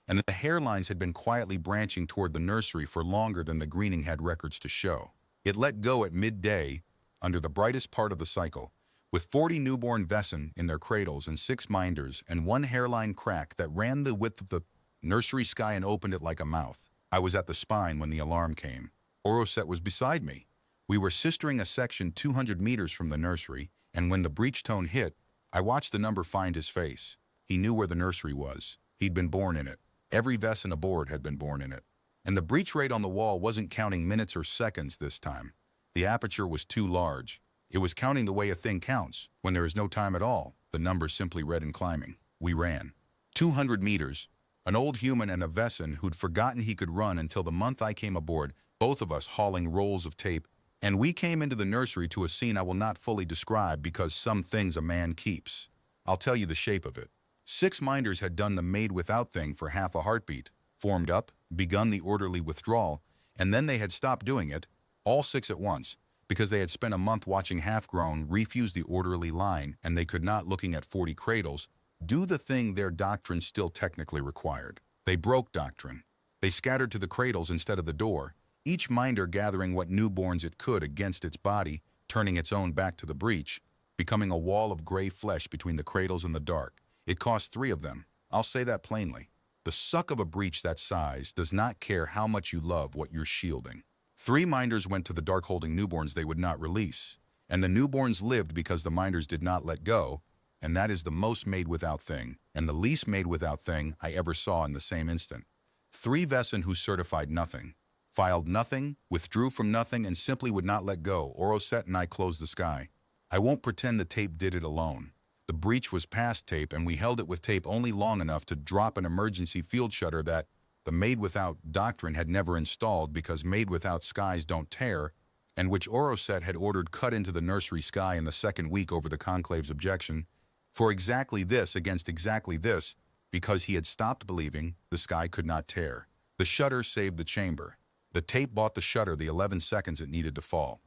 and the hairlines had been quietly branching toward the nursery for longer than the greening had records to show. It let go at midday, under the brightest part of the cycle, with 40 newborn Wesen in their cradles and 6 minders and 1 hairline crack that ran the width of the nursery sky and opened it like a mouth. I was at the spine when the alarm came. Oroset was beside me. We were sistering a section 200 meters from the nursery, and when the breach tone hit, I watched the number find his face. He knew where the nursery was. He'd been born in it. Every Wesen aboard had been born in it. And the breach rate on the wall wasn't counting minutes or seconds this time. The aperture was too large. It was counting the way a thing counts. When there is no time at all, the number simply read and climbing. We ran. 200 meters. An old human and a Wesen who'd forgotten he could run until the month I came aboard, both of us hauling rolls of tape, and we came into the nursery to a scene I will not fully describe because some things a man keeps. I'll tell you the shape of it. 6 minders had done the made without thing for half a heartbeat, formed up, begun the orderly withdrawal, and then they had stopped doing it, all 6 at once, because they had spent a month watching half-grown refuse the orderly line and they could not, looking at 40 cradles, do the thing their doctrine still technically required. They broke doctrine. They scattered to the cradles instead of the door, each minder gathering what newborns it could against its body, turning its own back to the breach, becoming a wall of gray flesh between the cradles and the dark. It cost 3 of them. I'll say that plainly. The suck of a breach that size does not care how much you love what you're shielding. 3 minders went to the dark holding newborns they would not release, and the newborns lived because the minders did not let go, and that is the most made without thing, and the least made without thing I ever saw in the same instant. 3 Wesen who certified nothing, filed nothing, withdrew from nothing, and simply would not let go. Oroset and I closed the sky. I won't pretend the tape did it alone. The breach was past tape, and we held it with tape only long enough to drop an emergency field shutter that the made without doctrine had never installed because made without skies don't tear, and which Oroset had ordered cut into the nursery sky in the second week over the conclave's objection, for exactly this against exactly this, because he had stopped believing the sky could not tear. The shutter saved the chamber. The tape bought the shutter the 11 seconds it needed to fall.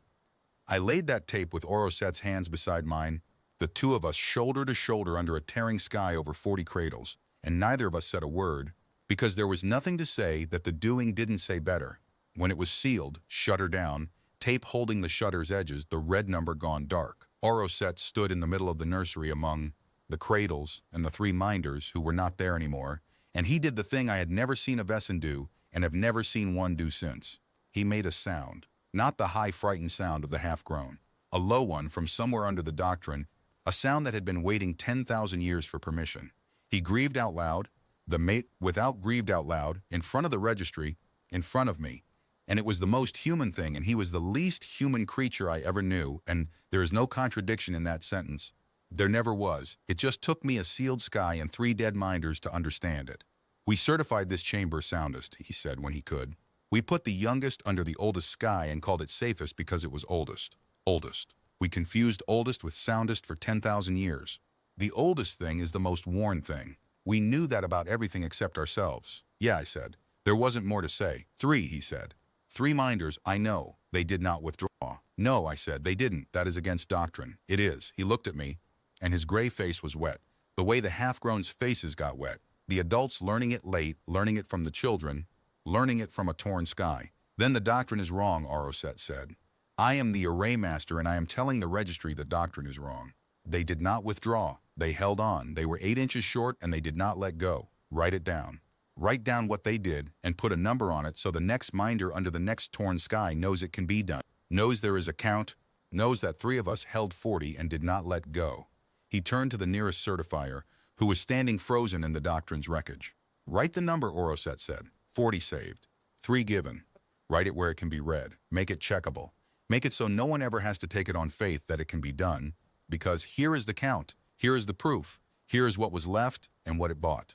I laid that tape with Oroset's hands beside mine, the 2 of us shoulder to shoulder under a tearing sky over 40 cradles, and neither of us said a word, because there was nothing to say that the doing didn't say better. When it was sealed, shutter down, tape holding the shutter's edges, the red number gone dark. Oroset stood in the middle of the nursery among the cradles and the 3 minders who were not there anymore, and he did the thing I had never seen a Wesen do and have never seen one do since. He made a sound, not the high frightened sound of the half-grown, a low one from somewhere under the doctrine, a sound that had been waiting 10,000 years for permission. He grieved out loud, the mate without grieved out loud, in front of the registry, in front of me, and it was the most human thing, and he was the least human creature I ever knew, and there is no contradiction in that sentence. There never was. It just took me a sealed sky and 3 dead minders to understand it. We certified this chamber soundest, he said when he could. We put the youngest under the oldest sky and called it safest because it was oldest. Oldest. We confused oldest with soundest for 10,000 years. The oldest thing is the most worn thing. We knew that about everything except ourselves. Yeah, I said. There wasn't more to say. 3, he said. 3 minders, I know. They did not withdraw. No, I said, they didn't. That is against doctrine. It is. He looked at me, and his gray face was wet. The way the half-grown's faces got wet. The adults learning it late, learning it from the children, learning it from a torn sky. Then the doctrine is wrong, Oroset said. I am the array master, and I am telling the registry the doctrine is wrong. They did not withdraw. They held on. They were 8 inches short, and they did not let go. Write it down. Write down what they did, and put a number on it so the next minder under the next torn sky knows it can be done, knows there is a count, knows that 3 of us held 40 and did not let go. He turned to the nearest certifier, who was standing frozen in the doctrine's wreckage. Write the number, Oroset said. 40 saved. 3 given. Write it where it can be read. Make it checkable. Make it so no one ever has to take it on faith that it can be done, because here is the count, here is the proof, here is what was left and what it bought.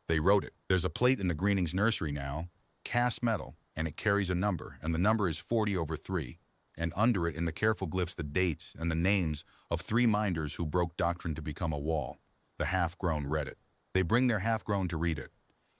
They wrote it. There's a plate in the Greening's nursery now, cast metal, and it carries a number, and the number is 40/3, and under it in the careful glyphs the dates and the names of 3 minders who broke doctrine to become a wall. The half-grown read it. They bring their half-grown to read it.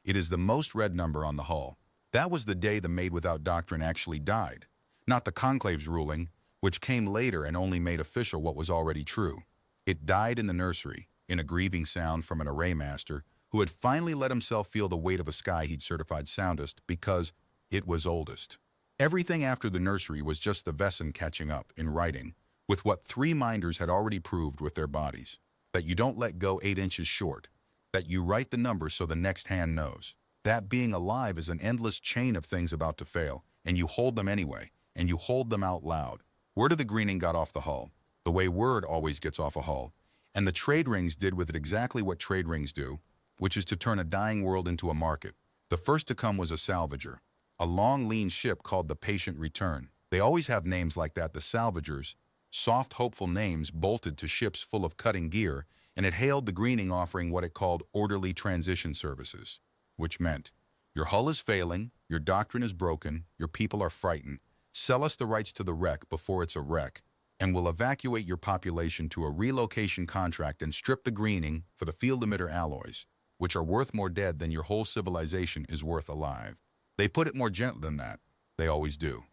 It is the most read number on the hull. That was the day the made without doctrine actually died, not the conclave's ruling, which came later and only made official what was already true. It died in the nursery, in a grieving sound from an array master who had finally let himself feel the weight of a sky he'd certified soundest because it was oldest. Everything after the nursery was just the Vesson catching up, in writing, with what 3 minders had already proved with their bodies. That you don't let go 8 inches short. That you write the numbers so the next hand knows. That being alive is an endless chain of things about to fail, and you hold them anyway, and you hold them out loud. Word of the greening got off the hull, the way word always gets off a hull, and the trade rings did with it exactly what trade rings do, which is to turn a dying world into a market. The first to come was a salvager, a long, lean ship called the Patient Return. They always have names like that, the salvagers, soft, hopeful names bolted to ships full of cutting gear, and it hailed the greening offering what it called orderly transition services, which meant, your hull is failing, your doctrine is broken, your people are frightened, sell us the rights to the wreck before it's a wreck, and we'll evacuate your population to a relocation contract and strip the greening for the field emitter alloys, which are worth more dead than your whole civilization is worth alive. They put it more gently than that. They always do.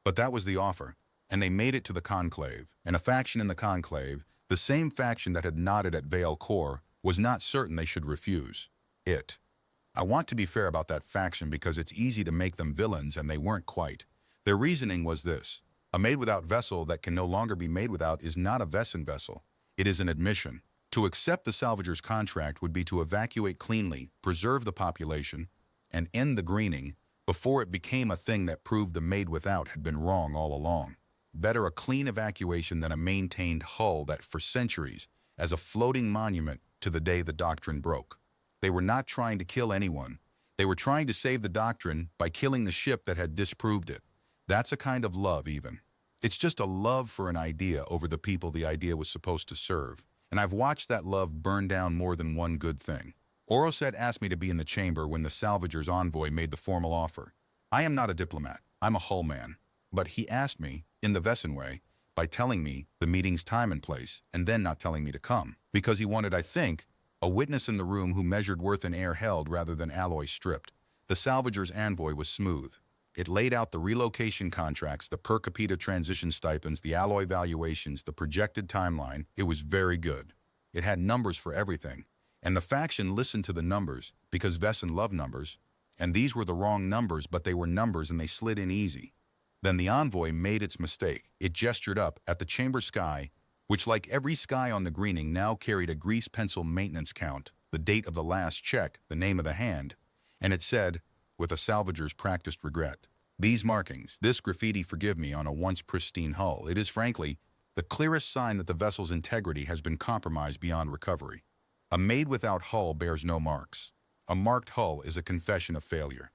But that was the offer, and they made it to the conclave, and a faction in the conclave, the same faction that had nodded at Vale Core, was not certain they should refuse it. I want to be fair about that faction because it's easy to make them villains, and they weren't quite. Their reasoning was this: a made-without vessel that can no longer be made without is not a Vesson vessel. It is an admission. To accept the salvager's contract would be to evacuate cleanly, preserve the population, and end the greening before it became a thing that proved the made-without had been wrong all along. Better a clean evacuation than a maintained hull that for centuries, as a floating monument to the day the doctrine broke. They were not trying to kill anyone. They were trying to save the doctrine by killing the ship that had disproved it. That's a kind of love, even. It's just a love for an idea over the people the idea was supposed to serve. And I've watched that love burn down more than one good thing. Oroset asked me to be in the chamber when the salvager's envoy made the formal offer. I am not a diplomat. I'm a hull man. But he asked me, in the Vesson way, by telling me the meeting's time and place, and then not telling me to come. Because he wanted, I think, a witness in the room who measured worth in air held rather than alloy stripped. The salvager's envoy was smooth. It laid out the relocation contracts, the per capita transition stipends, the alloy valuations, the projected timeline. It was very good. It had numbers for everything. And the faction listened to the numbers, because Vesson loved numbers. And these were the wrong numbers, but they were numbers and they slid in easy. Then the envoy made its mistake. It gestured up at the chamber sky, which like every sky on the greening now carried a grease pencil maintenance count, the date of the last check, the name of the hand, and it said, with a salvager's practiced regret, these markings, this graffiti, forgive me, on a once pristine hull, it is frankly the clearest sign that the vessel's integrity has been compromised beyond recovery. A made-without hull bears no marks. A marked hull is a confession of failure.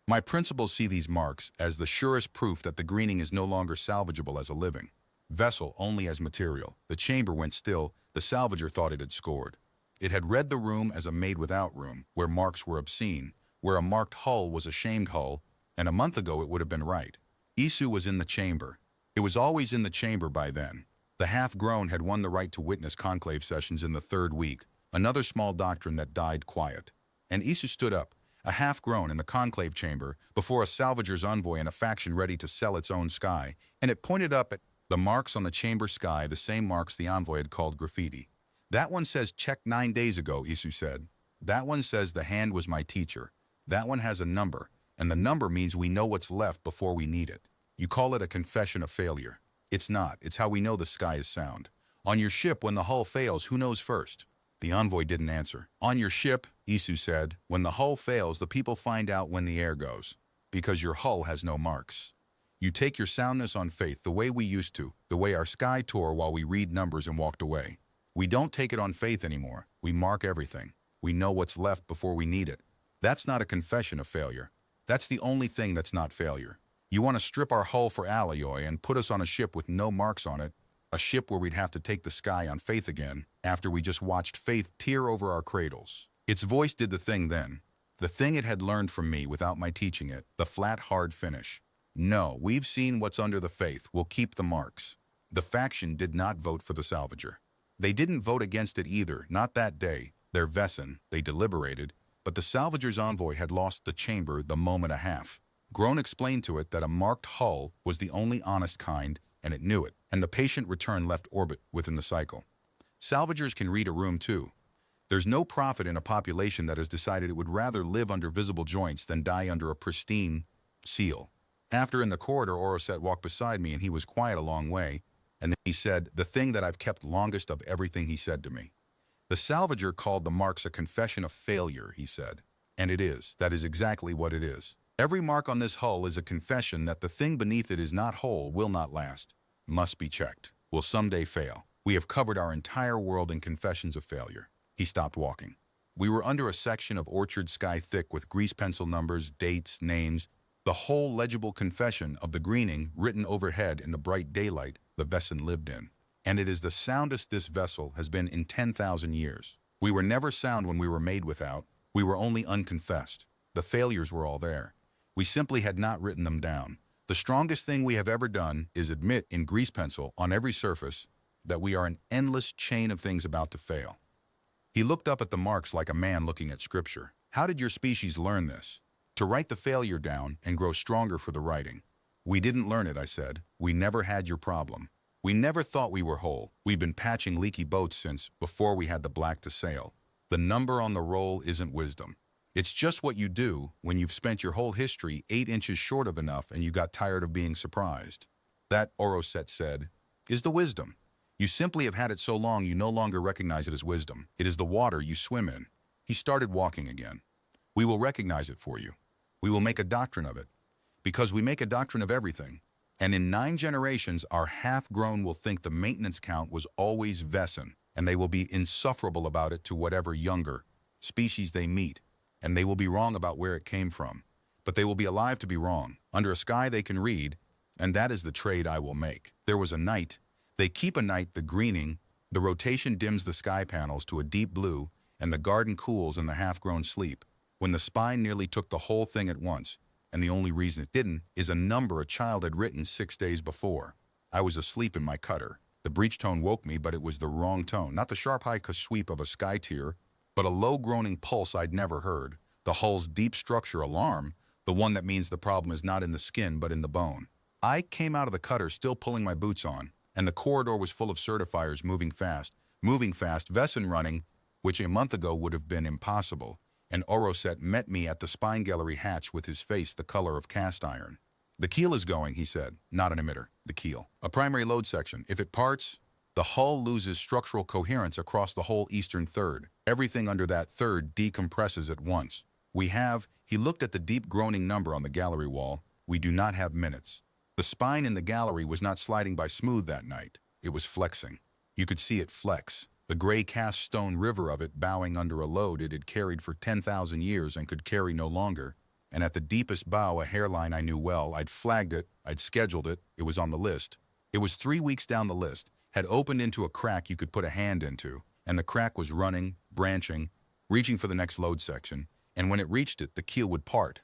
My principals see these marks as the surest proof that the greening is no longer salvageable as a living vessel, only as material. The chamber went still. The salvager thought it had scored. It had read the room as a made-without room, where marks were obscene, where a marked hull was a shamed hull, and a month ago it would have been right. Isu was in the chamber. It was always in the chamber by then. The half-grown had won the right to witness conclave sessions in the 3rd week, another small doctrine that died quiet. And Isu stood up, a half-grown, in the conclave chamber, before a salvager's envoy and a faction ready to sell its own sky, and it pointed up at the marks on the chamber sky, the same marks the envoy had called graffiti. That one says checked 9 days ago, Isu said. That one says the hand was my teacher. That one has a number, and the number means we know what's left before we need it. You call it a confession of failure. It's not. It's how we know the sky is sound. On your ship, when the hull fails, who knows first? The envoy didn't answer. On your ship, Isu said, when the hull fails, the people find out when the air goes. Because your hull has no marks. You take your soundness on faith the way we used to, the way our sky tore while we read numbers and walked away. We don't take it on faith anymore. We mark everything. We know what's left before we need it. That's not a confession of failure. That's the only thing that's not failure. You want to strip our hull for alloy and put us on a ship with no marks on it, a ship where we'd have to take the sky on faith again, after we just watched faith tear over our cradles. Its voice did the thing then. The thing it had learned from me without my teaching it, the flat, hard finish. No, we've seen what's under the faith. We'll keep the marks. The faction did not vote for the salvager. They didn't vote against it either, not that day. Their Vesson, they deliberated, but the salvager's envoy had lost the chamber the moment a half. Groan explained to it that a marked hull was the only honest kind, and it knew it, and the patient return left orbit within the cycle. Salvagers can read a room too. There's no profit in a population that has decided it would rather live under visible joints than die under a pristine seal. After in the corridor, Oroset walked beside me and he was quiet a long way, and then he said, the thing that I've kept longest of everything he said to me. The salvager called the marks a confession of failure, he said. And it is. That is exactly what it is. Every mark on this hull is a confession that the thing beneath it is not whole, will not last, must be checked, will someday fail. We have covered our entire world in confessions of failure. He stopped walking. We were under a section of orchard sky thick with grease pencil numbers, dates, names, the whole legible confession of the greening written overhead in the bright daylight the vessel lived in. And it is the soundest this vessel has been in 10,000 years. We were never sound when we were made without. We were only unconfessed. The failures were all there. We simply had not written them down. The strongest thing we have ever done is admit in grease pencil on every surface that we are an endless chain of things about to fail. He looked up at the marks like a man looking at scripture. How did your species learn this? To write the failure down and grow stronger for the writing. We didn't learn it, I said. We never had your problem. We never thought we were whole. We've been patching leaky boats since before we had the black to sail. The number on the roll isn't wisdom. It's just what you do when you've spent your whole history 8 inches short of enough and you got tired of being surprised. That, Oroset said, is the wisdom. You simply have had it so long you no longer recognize it as wisdom. It is the water you swim in. He started walking again. We will recognize it for you. We will make a doctrine of it. Because we make a doctrine of everything. And in 9 generations, our half-grown will think the maintenance count was always Vesson, and they will be insufferable about it to whatever younger species they meet, and they will be wrong about where it came from. But they will be alive to be wrong, under a sky they can read, and that is the trade I will make. There was a night. They keep a night the greening, the rotation dims the sky panels to a deep blue, and the garden cools and the half-grown sleep, when the spine nearly took the whole thing at once. And the only reason it didn't is a number a child had written 6 days before. I was asleep in my cutter. The breech tone woke me, but it was the wrong tone, not the sharp high sweep of a sky tier, but a low groaning pulse I'd never heard, the hull's deep structure alarm, the one that means the problem is not in the skin but in the bone. I came out of the cutter still pulling my boots on, and the corridor was full of certifiers moving fast, Vesson running, which a month ago would have been impossible. And Oroset met me at the spine gallery hatch with his face the color of cast iron. The keel is going, he said. Not an emitter, the keel. A primary load section. If it parts, the hull loses structural coherence across the whole eastern third. Everything under that third decompresses at once. He looked at the deep groaning number on the gallery wall. We do not have minutes. The spine in the gallery was not sliding by smooth that night. It was flexing. You could see it flex. The gray cast stone river of it bowing under a load it had carried for 10,000 years and could carry no longer. And at the deepest bow, a hairline I knew well. I'd flagged it, I'd scheduled it, it was on the list. It was 3 weeks down the list, had opened into a crack you could put a hand into, and the crack was running, branching, reaching for the next load section, and when it reached it, the keel would part.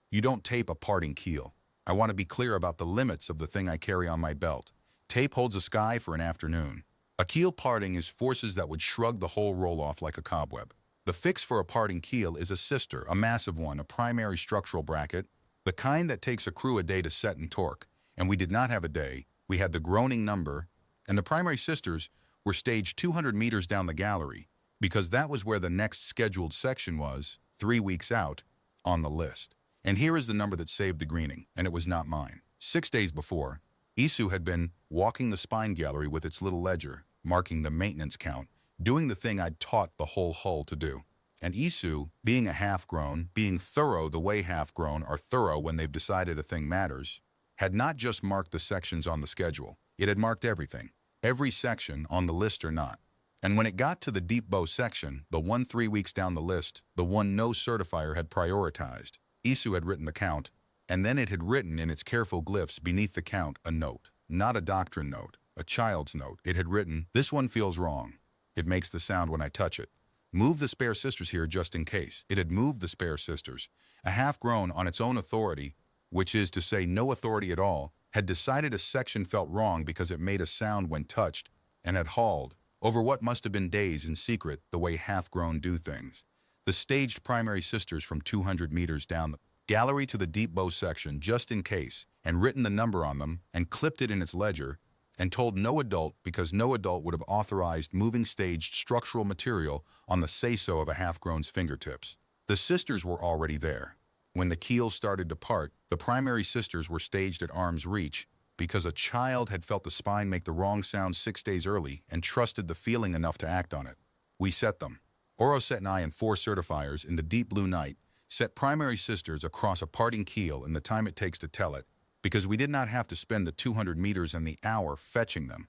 You don't tape a parting keel. I want to be clear about the limits of the thing I carry on my belt. Tape holds a sky for an afternoon. A keel parting is forces that would shrug the whole roll off like a cobweb. The fix for a parting keel is a sister, a massive one, a primary structural bracket, the kind that takes a crew a day to set and torque. And we did not have a day. We had the groaning number, and the primary sisters were staged 200 meters down the gallery, because that was where the next scheduled section was, 3 weeks out, on the list. And here is the number that saved the greening, and it was not mine. 6 days before, Isu had been walking the spine gallery with its little ledger, marking the maintenance count, doing the thing I'd taught the whole hull to do. And Isu, being a half-grown, being thorough the way half-grown are thorough when they've decided a thing matters, had not just marked the sections on the schedule. It had marked everything. Every section, on the list or not. And when it got to the deep bow section, the one 3 weeks down the list, the one no certifier had prioritized, Isu had written the count, and then it had written in its careful glyphs beneath the count a note. Not a doctrine note, a child's note. It had written, "This one feels wrong. It makes the sound when I touch it. Move the spare sisters here just in case." It had moved the spare sisters. A half-grown on its own authority, which is to say no authority at all, had decided a section felt wrong because it made a sound when touched, and had hauled, over what must have been days in secret, the way half-grown do things. The staged primary sisters from 200 meters down the gallery to the deep bow section just in case, and written the number on them, and clipped it in its ledger, and told no adult because no adult would have authorized moving staged structural material on the say-so of a half-grown's fingertips. The sisters were already there. When the keel started to part, the primary sisters were staged at arm's reach because a child had felt the spine make the wrong sound 6 days early and trusted the feeling enough to act on it. We set them. Oroset and I and 4 certifiers in the deep blue night set primary sisters across a parting keel in the time it takes to tell it, because we did not have to spend the 200 meters and the hour fetching them,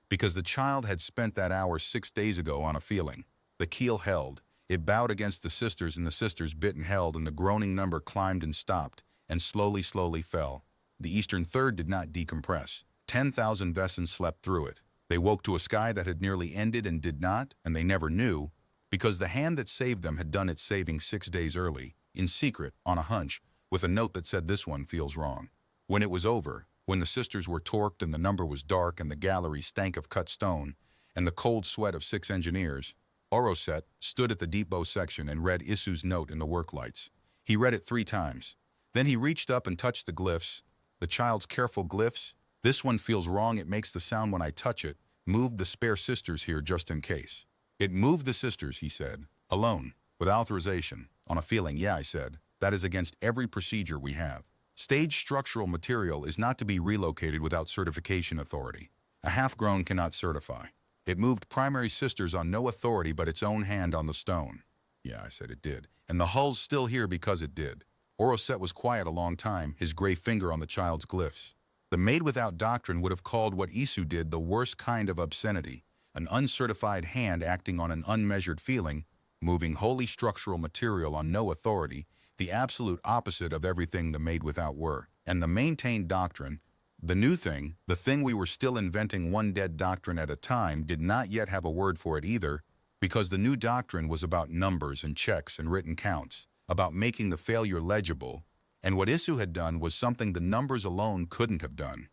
because the child had spent that hour 6 days ago on a feeling. The keel held. It bowed against the sisters, and the sisters bit and held, and the groaning number climbed and stopped, and slowly fell. The eastern third did not decompress. 10,000 Vessons slept through it. They woke to a sky that had nearly ended and did not, and they never knew, because the hand that saved them had done its saving 6 days early, in secret, on a hunch, with a note that said this one feels wrong. When it was over, when the sisters were torqued and the number was dark and the gallery stank of cut stone and the cold sweat of 6 engineers, Oroset stood at the depot section and read Isu's note in the work lights. He read it 3 times. Then he reached up and touched the glyphs, the child's careful glyphs. This one feels wrong, it makes the sound when I touch it. Moved the spare sisters here just in case. It moved the sisters, he said. Alone, with authorization, on a feeling. Yeah, I said. That is against every procedure we have. Staged structural material is not to be relocated without certification authority. A half-grown cannot certify. It moved primary sisters on no authority but its own hand on the stone. Yeah, I said it did. And the hull's still here because it did. Oroset was quiet a long time, his gray finger on the child's glyphs. The made without doctrine would have called what Isu did the worst kind of obscenity, an uncertified hand acting on an unmeasured feeling, moving wholly structural material on no authority, the absolute opposite of everything the made without were. And the maintained doctrine, the new thing, the thing we were still inventing one dead doctrine at a time, did not yet have a word for it either, because the new doctrine was about numbers and checks and written counts, about making the failure legible, and what Isu had done was something the numbers alone couldn't have done.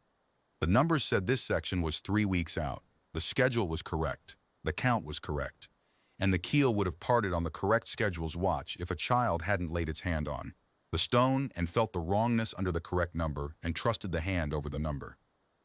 The numbers said this section was 3 weeks out. The schedule was correct. The count was correct. And the keel would have parted on the correct schedule's watch if a child hadn't laid its hand on the stone and felt the wrongness under the correct number and trusted the hand over the number.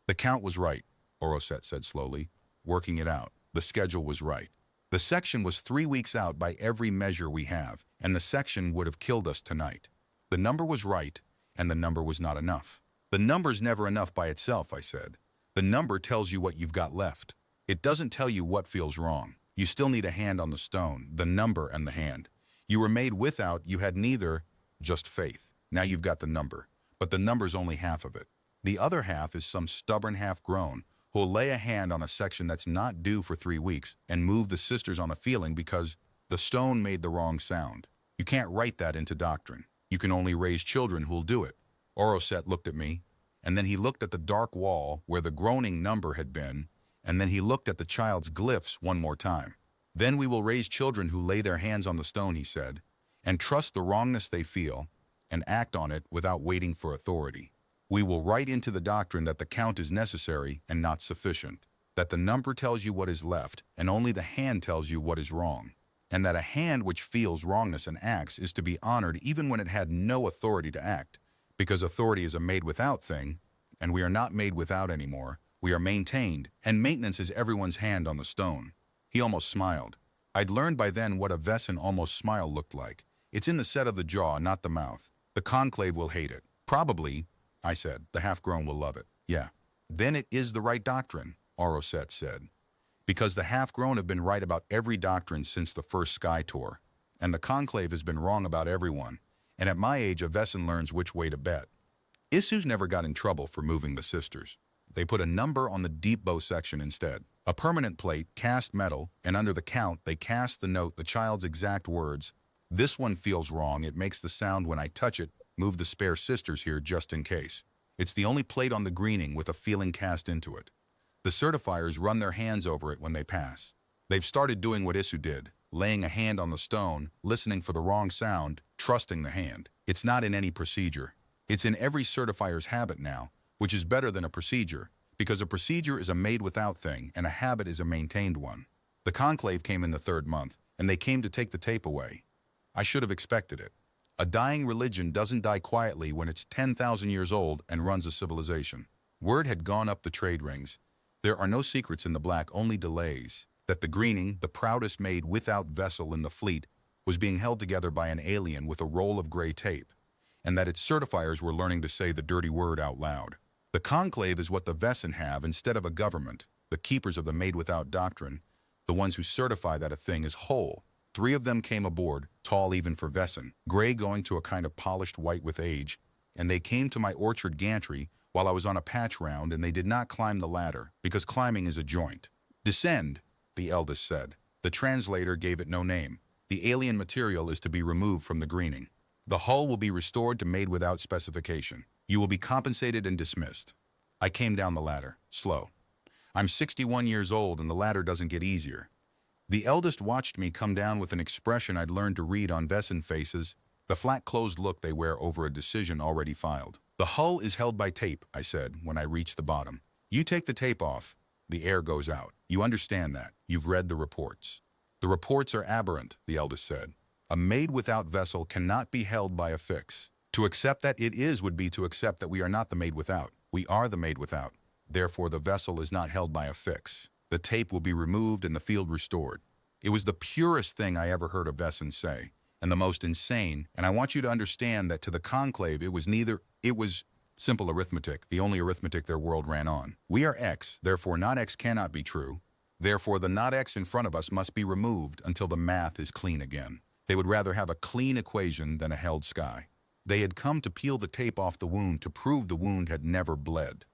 The count was right, Oroset said slowly, working it out. The schedule was right. The section was 3 weeks out by every measure we have, and the section would have killed us tonight. The number was right, and the number was not enough. The number's never enough by itself, I said. The number tells you what you've got left. It doesn't tell you what feels wrong. You still need a hand on the stone, the number and the hand. You were made without, you had neither, just faith. Now you've got the number, but the number's only half of it. The other half is some stubborn half-grown who'll lay a hand on a section that's not due for 3 weeks and move the sisters on a feeling because the stone made the wrong sound. You can't write that into doctrine. You can only raise children who'll do it. Oroset looked at me, and then he looked at the dark wall where the groaning number had been, and then he looked at the child's glyphs one more time. Then we will raise children who lay their hands on the stone, he said, and trust the wrongness they feel and act on it without waiting for authority. We will write into the doctrine that the count is necessary and not sufficient, that the number tells you what is left and only the hand tells you what is wrong, and that a hand which feels wrongness and acts is to be honored even when it had no authority to act, because authority is a made-without thing, and we are not made without anymore. We are maintained, and maintenance is everyone's hand on the stone. He almost smiled. I'd learned by then what a Vesson almost smile looked like. It's in the set of the jaw, not the mouth. The conclave will hate it. Probably, I said, the half-grown will love it. Yeah. Then it is the right doctrine, Oroset said. Because the half-grown have been right about every doctrine since the first Sky Tour, and the conclave has been wrong about everyone, and at my age a Vesson learns which way to bet. Isu's never got in trouble for moving the sisters. They put a number on the deep bow section instead. A permanent plate, cast metal, and under the count they cast the note, the child's exact words. This one feels wrong, it makes the sound when I touch it, move the spare sisters here just in case. It's the only plate on the greening with a feeling cast into it. The certifiers run their hands over it when they pass. They've started doing what Isu did, laying a hand on the stone, listening for the wrong sound, trusting the hand. It's not in any procedure. It's in every certifier's habit now, which is better than a procedure, because a procedure is a made-without thing and a habit is a maintained one. The conclave came in the 3rd month, and they came to take the tape away. I should have expected it. A dying religion doesn't die quietly when it's 10,000 years old and runs a civilization. Word had gone up the trade rings. There are no secrets in the black, only delays. That the greening, the proudest made without vessel in the fleet, was being held together by an alien with a roll of gray tape, and that its certifiers were learning to say the dirty word out loud. The conclave is what the Vesson have instead of a government, the keepers of the made-without doctrine, the ones who certify that a thing is whole. 3 of them came aboard, tall even for Vesson, gray going to a kind of polished white with age, and they came to my orchard gantry while I was on a patch round, and they did not climb the ladder, because climbing is a joint. "Descend," the eldest said. The translator gave it no name. The alien material is to be removed from the greening. The hull will be restored to made without specification. You will be compensated and dismissed. I came down the ladder, slow. I'm 61 years old, and the ladder doesn't get easier. The eldest watched me come down with an expression I'd learned to read on Vesson faces, the flat closed look they wear over a decision already filed. "The hull is held by tape," I said when I reached the bottom. "You take the tape off. The air goes out. You understand that. You've read the reports." "The reports are aberrant," the eldest said. "A made-without vessel cannot be held by a fix. To accept that it is would be to accept that we are not the made-without. We are the made-without. Therefore, the vessel is not held by a fix. The tape will be removed and the field restored." It was the purest thing I ever heard a Vesson say, and the most insane, and I want you to understand that to the conclave it was simple arithmetic, the only arithmetic their world ran on. We are X, therefore not X cannot be true. Therefore the not X in front of us must be removed until the math is clean again. They would rather have a clean equation than a held sky. They had come to peel the tape off the wound to prove the wound had never bled.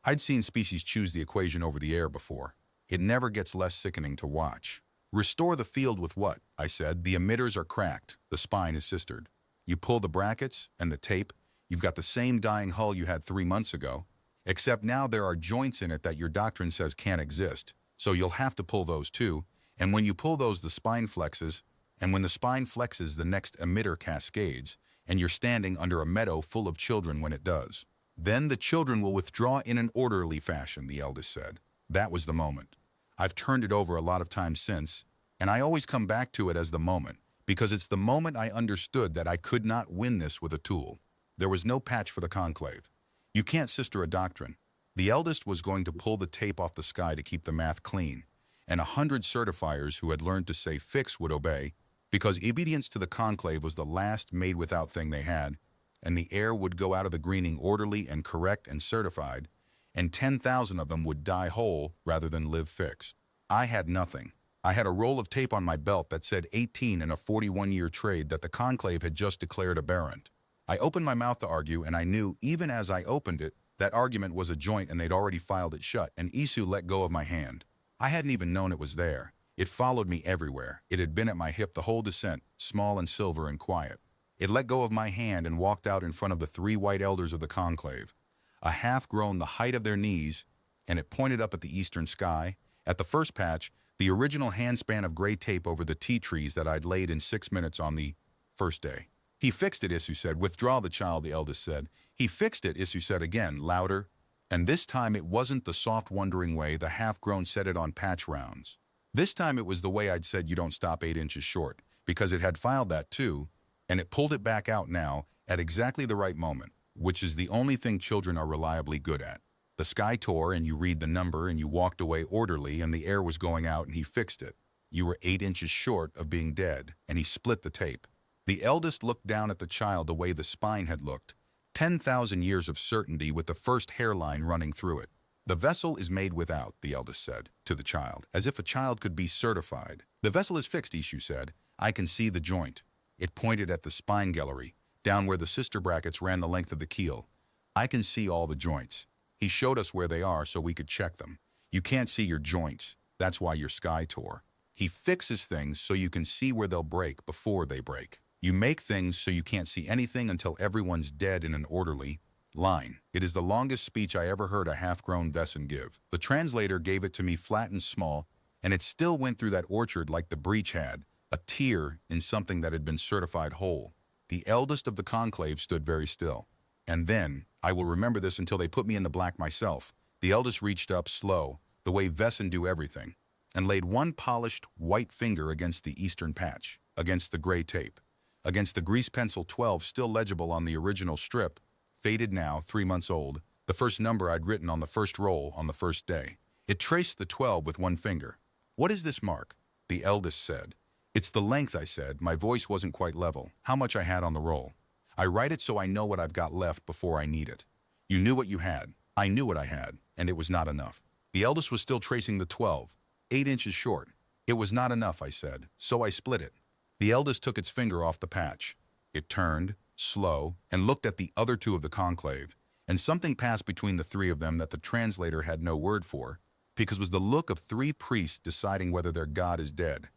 I'd seen species choose the equation over the air before. It never gets less sickening to watch. "Restore the field with what?" I said. "The emitters are cracked. The spine is sistered. You pull the brackets and the tape, you've got the same dying hull you had 3 months ago, except now there are joints in it that your doctrine says can't exist, so you'll have to pull those too, and when you pull those the spine flexes, and when the spine flexes the next emitter cascades, and you're standing under a meadow full of children when it does. Then the children will withdraw in an orderly fashion," the eldest said. That was the moment. I've turned it over a lot of times since, and I always come back to it as the moment, because it's the moment I understood that I could not win this with a tool. There was no patch for the conclave. You can't sister a doctrine. The eldest was going to pull the tape off the sky to keep the math clean, and 100 certifiers who had learned to say fix would obey, because obedience to the conclave was the last made-without thing they had, and the air would go out of the greening orderly and correct and certified, and 10,000 of them would die whole rather than live fixed. I had nothing. I had a roll of tape on my belt that said 18 in a 41-year trade that the conclave had just declared aberrant. I opened my mouth to argue, and I knew, even as I opened it, that argument was a joint and they'd already filed it shut, and Isu let go of my hand. I hadn't even known it was there. It followed me everywhere. It had been at my hip the whole descent, small and silver and quiet. It let go of my hand and walked out in front of the 3 white elders of the conclave, a half-grown the height of their knees, and it pointed up at the eastern sky. At the first patch, the original handspan of gray tape over the tea trees that I'd laid in 6 minutes on the first day. "He fixed it," Isu said. "Withdraw the child," the eldest said. "He fixed it," Isu said again, louder. And this time it wasn't the soft, wondering way the half-grown said it on patch rounds. This time it was the way I'd said you don't stop 8 inches short, because it had filed that too, and it pulled it back out now at exactly the right moment, which is the only thing children are reliably good at. The sky tore, and you read the number, and you walked away orderly, and the air was going out, and he fixed it. You were 8 inches short of being dead, and he split the tape. The eldest looked down at the child the way the spine had looked. 10,000 years of certainty with the first hairline running through it. "The vessel is made without," the eldest said, to the child, as if a child could be certified. "The vessel is fixed," Isu said. "I can see the joint." It pointed at the spine gallery, down where the sister brackets ran the length of the keel. "I can see all the joints." He showed us where they are so we could check them. "You can't see your joints. That's why your sky tore." He fixes things so you can see where they'll break before they break. You make things so you can't see anything until everyone's dead in an orderly line. It is the longest speech I ever heard a half-grown Vesson give. The translator gave it to me flat and small, and it still went through that orchard like the breach had, a tear in something that had been certified whole. The eldest of the conclave stood very still. And then, I will remember this until they put me in the black myself, the eldest reached up slow, the way Vesson do everything, and laid one polished white finger against the eastern patch, against the gray tape, against the grease pencil 12 still legible on the original strip, faded now, 3 months old, the first number I'd written on the first roll on the first day. It traced the 12 with one finger. "What is this mark?" the eldest said. "It's the length," I said. My voice wasn't quite level. "How much I had on the roll. I write it so I know what I've got left before I need it." "You knew what you had." "I knew what I had, and it was not enough." The eldest was still tracing the 12, 8 inches short. "It was not enough," I said, "so I split it." The eldest took its finger off the patch. It turned, slow, and looked at the other two of the conclave, and something passed between the three of them that the translator had no word for, because it was the look of three priests deciding whether their God is dead.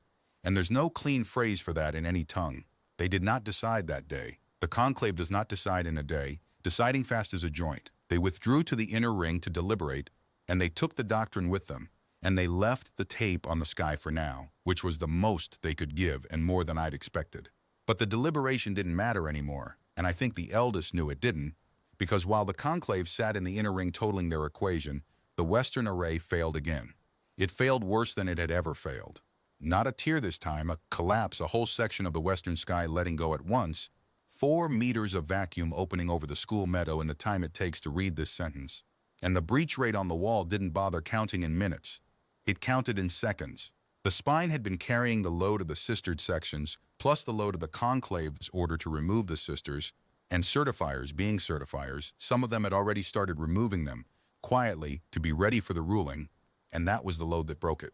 And there's no clean phrase for that in any tongue. They did not decide that day. The conclave does not decide in a day. Deciding fast is a joint. They withdrew to the inner ring to deliberate, and they took the doctrine with them, and they left the tape on the sky for now, which was the most they could give and more than I'd expected. But the deliberation didn't matter anymore, and I think the eldest knew it didn't, because while the conclave sat in the inner ring totaling their equation, the Western array failed again. It failed worse than it had ever failed. Not a tear this time, a collapse, a whole section of the western sky letting go at once, 4 meters of vacuum opening over the school meadow in the time it takes to read this sentence. And the breach rate on the wall didn't bother counting in minutes. It counted in seconds. The spine had been carrying the load of the sistered sections, plus the load of the conclave's order to remove the sisters, and certifiers, being certifiers, some of them had already started removing them, quietly, to be ready for the ruling, and that was the load that broke it.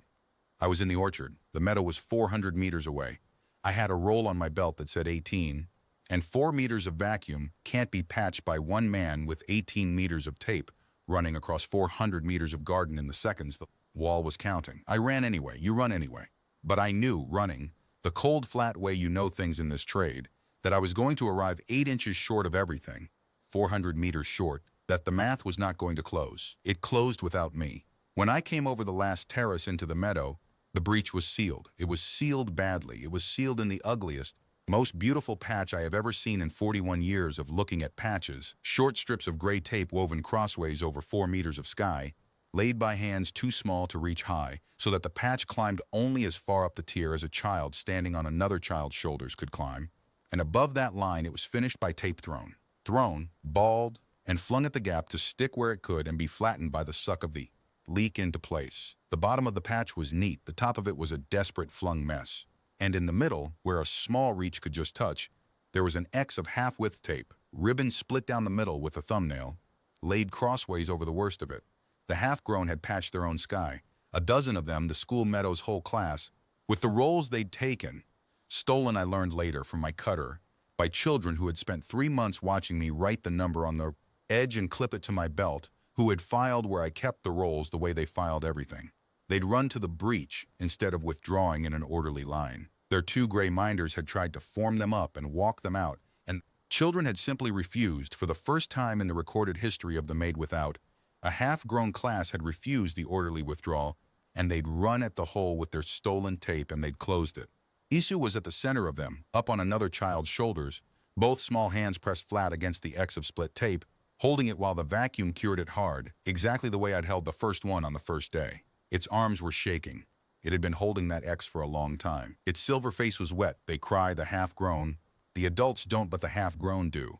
I was in the orchard. The meadow was 400 meters away. I had a roll on my belt that said 18, and 4 meters of vacuum can't be patched by one man with 18 meters of tape running across 400 meters of garden in the seconds the wall was counting. I ran anyway. You run anyway. But I knew, running, the cold, flat way you know things in this trade, that I was going to arrive 8 inches short of everything, 400 meters short, that the math was not going to close. It closed without me. When I came over the last terrace into the meadow, the breach was sealed. It was sealed badly. It was sealed in the ugliest, most beautiful patch I have ever seen in 41 years of looking at patches, short strips of gray tape woven crossways over 4 meters of sky, laid by hands too small to reach high, so that the patch climbed only as far up the tier as a child standing on another child's shoulders could climb, and above that line it was finished by tape thrown, balled, and flung at the gap to stick where it could and be flattened by the suck of the leak into place. The bottom of the patch was neat, the top of it was a desperate flung mess. And in the middle, where a small reach could just touch, there was an X of half-width tape, ribbon split down the middle with a thumbnail, laid crossways over the worst of it. The half-grown had patched their own sky, a dozen of them, the school meadow's whole class, with the rolls they'd taken, stolen I learned later from my cutter, by children who had spent 3 months watching me write the number on the edge and clip it to my belt, who had filed where I kept the rolls the way they filed everything. They'd run to the breach instead of withdrawing in an orderly line. Their 2 gray minders had tried to form them up and walk them out, and children had simply refused. For the first time in the recorded history of the Made Without, a half-grown class had refused the orderly withdrawal, and they'd run at the hole with their stolen tape and they'd closed it. Isu was at the center of them, up on another child's shoulders, both small hands pressed flat against the X of split tape, holding it while the vacuum cured it hard, exactly the way I'd held the first one on the first day. Its arms were shaking. It had been holding that X for a long time. Its silver face was wet. They cry, the half-grown. The adults don't, but the half-grown do.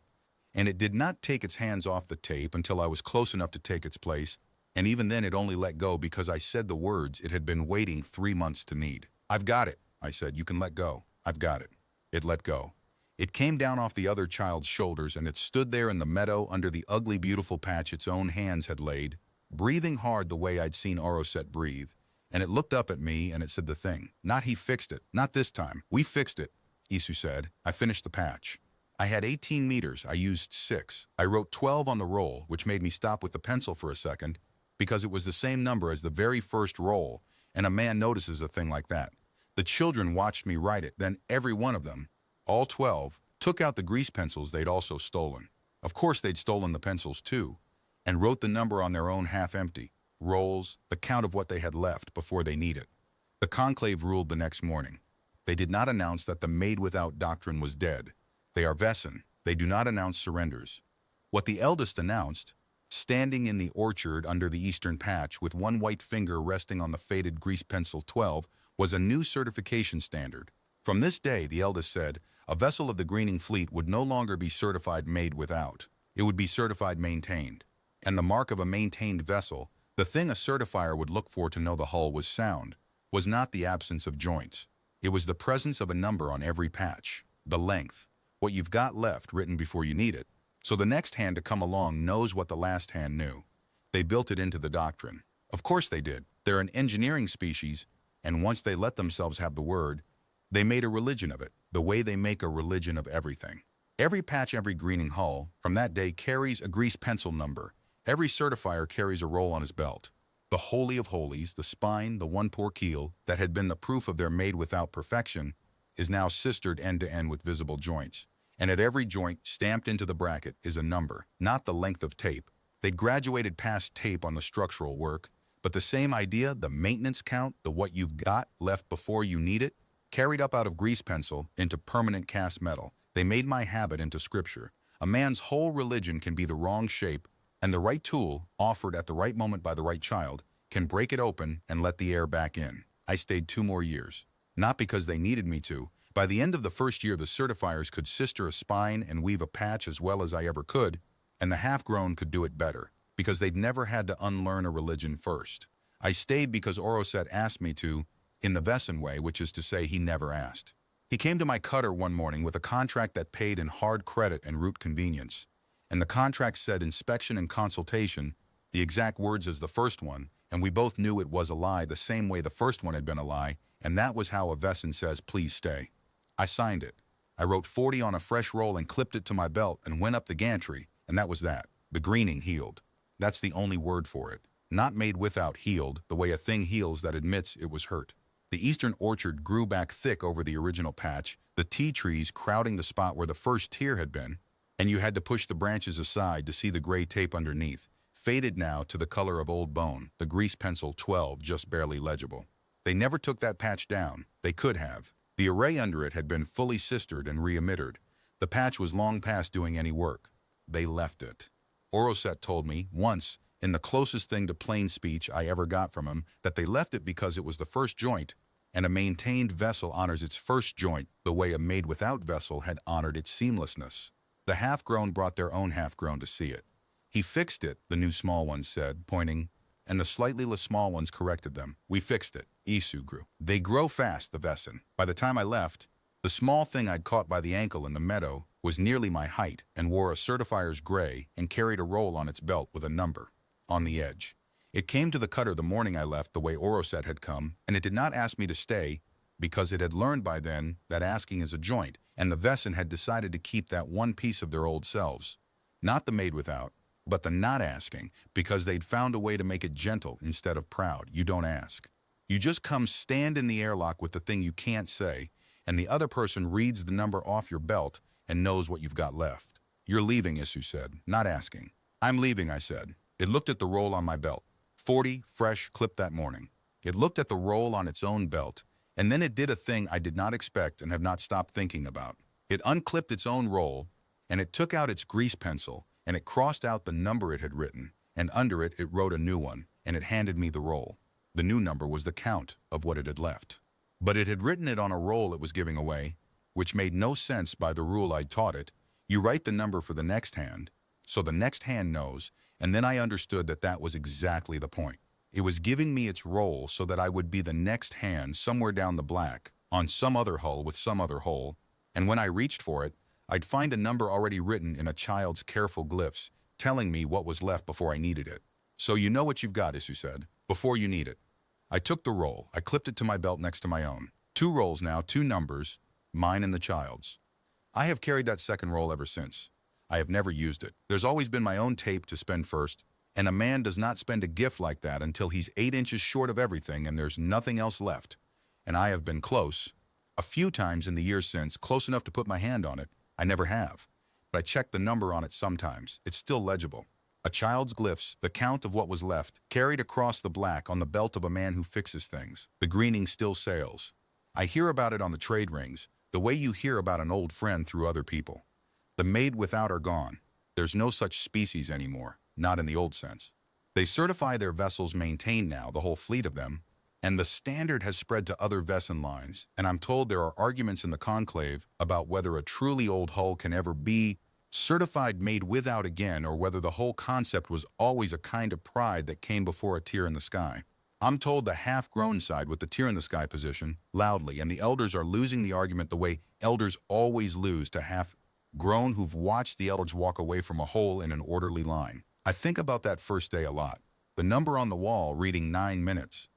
And it did not take its hands off the tape until I was close enough to take its place, and even then it only let go because I said the words it had been waiting 3 months to need. "I've got it," I said. "You can let go. I've got it." It let go. It came down off the other child's shoulders, and it stood there in the meadow under the ugly, beautiful patch its own hands had laid, breathing hard the way I'd seen Oroset breathe. And it looked up at me, and it said the thing. "Not he fixed it. Not this time. We fixed it," Isu said. "I finished the patch. I had 18 meters. I used 6. I wrote 12 on the roll, which made me stop with the pencil for a second, because it was the same number as the very first roll, and a man notices a thing like that. The children watched me write it. Then every one of them, all 12, took out the grease pencils they'd also stolen. Of course they'd stolen the pencils too, and wrote the number on their own half-empty rolls, the count of what they had left before they need it. The conclave ruled the next morning. They did not announce that the Made Without doctrine was dead. They are Vesson. They do not announce surrenders. What the eldest announced, standing in the orchard under the eastern patch with one white finger resting on the faded grease pencil 12, was a new certification standard. From this day, the eldest said, a vessel of the Greening Fleet would no longer be certified Made Without. It would be certified Maintained. And the mark of a maintained vessel, The thing a certifier would look for to know the hull was sound was not the absence of joints. It was the presence of a number on every patch, the length, what you've got left written before you need it. So the next hand to come along knows what the last hand knew. They built it into the doctrine. Of course they did. They're an engineering species, and once they let themselves have the word, they made a religion of it, the way they make a religion of everything. Every patch, every greening hull, from that day carries a grease pencil number. Every certifier carries a roll on his belt. The holy of holies, the spine, the one poor keel, that had been the proof of their made without perfection, is now sistered end to end with visible joints. And at every joint, stamped into the bracket, is a number, not the length of tape. They graduated past tape on the structural work, but the same idea, the maintenance count, the what you've got left before you need it, carried up out of grease pencil into permanent cast metal. They made my habit into scripture. A man's whole religion can be the wrong shape, and the right tool, offered at the right moment by the right child, can break it open and let the air back in. I stayed 2 more years. Not because they needed me to. By the end of the first year, the certifiers could sister a spine and weave a patch as well as I ever could, and the half-grown could do it better, because they'd never had to unlearn a religion first. I stayed because Oroset asked me to, in the Vesson way, which is to say he never asked. He came to my cutter one morning with a contract that paid in hard credit and route convenience. And the contract said inspection and consultation, the exact words as the first one, and we both knew it was a lie the same way the first one had been a lie, and that was how a Vesson says, please stay. I signed it. I wrote 40 on a fresh roll and clipped it to my belt and went up the gantry, and that was that. The greening healed. That's the only word for it. Not made without healed, the way a thing heals that admits it was hurt. The eastern orchard grew back thick over the original patch, the tea trees crowding the spot where the first tier had been, and you had to push the branches aside to see the gray tape underneath, faded now to the color of old bone, the grease pencil 12 just barely legible. They never took that patch down. They could have. The array under it had been fully sistered and re-emitted. The patch was long past doing any work. They left it. Oroset told me, once, in the closest thing to plain speech I ever got from him, that they left it because it was the first joint, and a maintained vessel honors its first joint the way a made-without vessel had honored its seamlessness. The half-grown brought their own half-grown to see it. He fixed it, the new small ones said, pointing, and the slightly less small ones corrected them. We fixed it. Isu grew. They grow fast, the Vesson. By the time I left, the small thing I'd caught by the ankle in the meadow was nearly my height and wore a certifier's gray and carried a roll on its belt with a number on the edge. It came to the cutter the morning I left the way Oroset had come, and it did not ask me to stay because it had learned by then that asking is a joint, and the Vesson had decided to keep that one piece of their old selves. Not the made without, but the not asking, because they'd found a way to make it gentle instead of proud. You don't ask. You just come stand in the airlock with the thing you can't say, and the other person reads the number off your belt and knows what you've got left. You're leaving, Isu said, not asking. I'm leaving, I said. It looked at the roll on my belt. 40, fresh, clipped that morning. It looked at the roll on its own belt, and then it did a thing I did not expect and have not stopped thinking about. It unclipped its own roll, and it took out its grease pencil, and it crossed out the number it had written, and under it, it wrote a new one, and it handed me the roll. The new number was the count of what it had left. But it had written it on a roll it was giving away, which made no sense by the rule I'd taught it. You write the number for the next hand, so the next hand knows, and then I understood that that was exactly the point. It was giving me its roll so that I would be the next hand somewhere down the black, on some other hull with some other hole, and when I reached for it, I'd find a number already written in a child's careful glyphs, telling me what was left before I needed it. So you know what you've got, Isu said, before you need it. I took the roll. I clipped it to my belt next to my own. 2 rolls now, 2 numbers, mine and the child's. I have carried that second roll ever since. I have never used it. There's always been my own tape to spend first, and a man does not spend a gift like that until he's 8 inches short of everything and there's nothing else left. And I have been close. A few times in the years since, close enough to put my hand on it. I never have. But I checked the number on it sometimes. It's still legible. A child's glyphs, the count of what was left, carried across the black on the belt of a man who fixes things. The greening still sails. I hear about it on the trade rings, the way you hear about an old friend through other people. The made without are gone. There's no such species anymore, not in the old sense. They certify their vessels maintained now, the whole fleet of them, and the standard has spread to other Vesson lines, and I'm told there are arguments in the conclave about whether a truly old hull can ever be certified made without again, or whether the whole concept was always a kind of pride that came before a tear in the sky. I'm told the half-grown side with the tear in the sky position, loudly, and the elders are losing the argument the way elders always lose to half-grown who've watched the elders walk away from a hole in an orderly line. I think about that first day a lot. The number on the wall reading 9 minutes.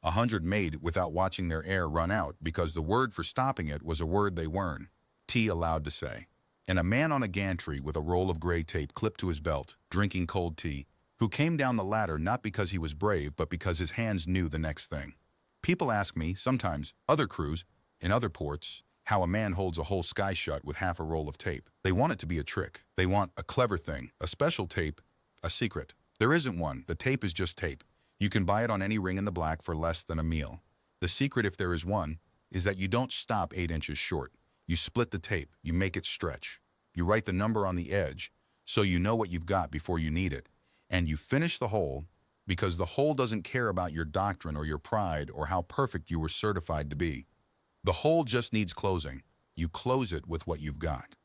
100 made without watching their air run out because the word for stopping it was a word they weren't allowed to say. And a man on a gantry with a roll of gray tape clipped to his belt, drinking cold tea, who came down the ladder not because he was brave, but because his hands knew the next thing. People ask me, sometimes, other crews, in other ports, how a man holds a whole sky shut with half a roll of tape. They want it to be a trick. They want a clever thing, a special tape, a secret. There isn't one. The tape is just tape. You can buy it on any ring in the black for less than a meal. The secret, if there is one, is that you don't stop 8 inches short. You split the tape. You make it stretch. You write the number on the edge so you know what you've got before you need it. And you finish the hole because the hole doesn't care about your doctrine or your pride or how perfect you were certified to be. The hole just needs closing. You close it with what you've got.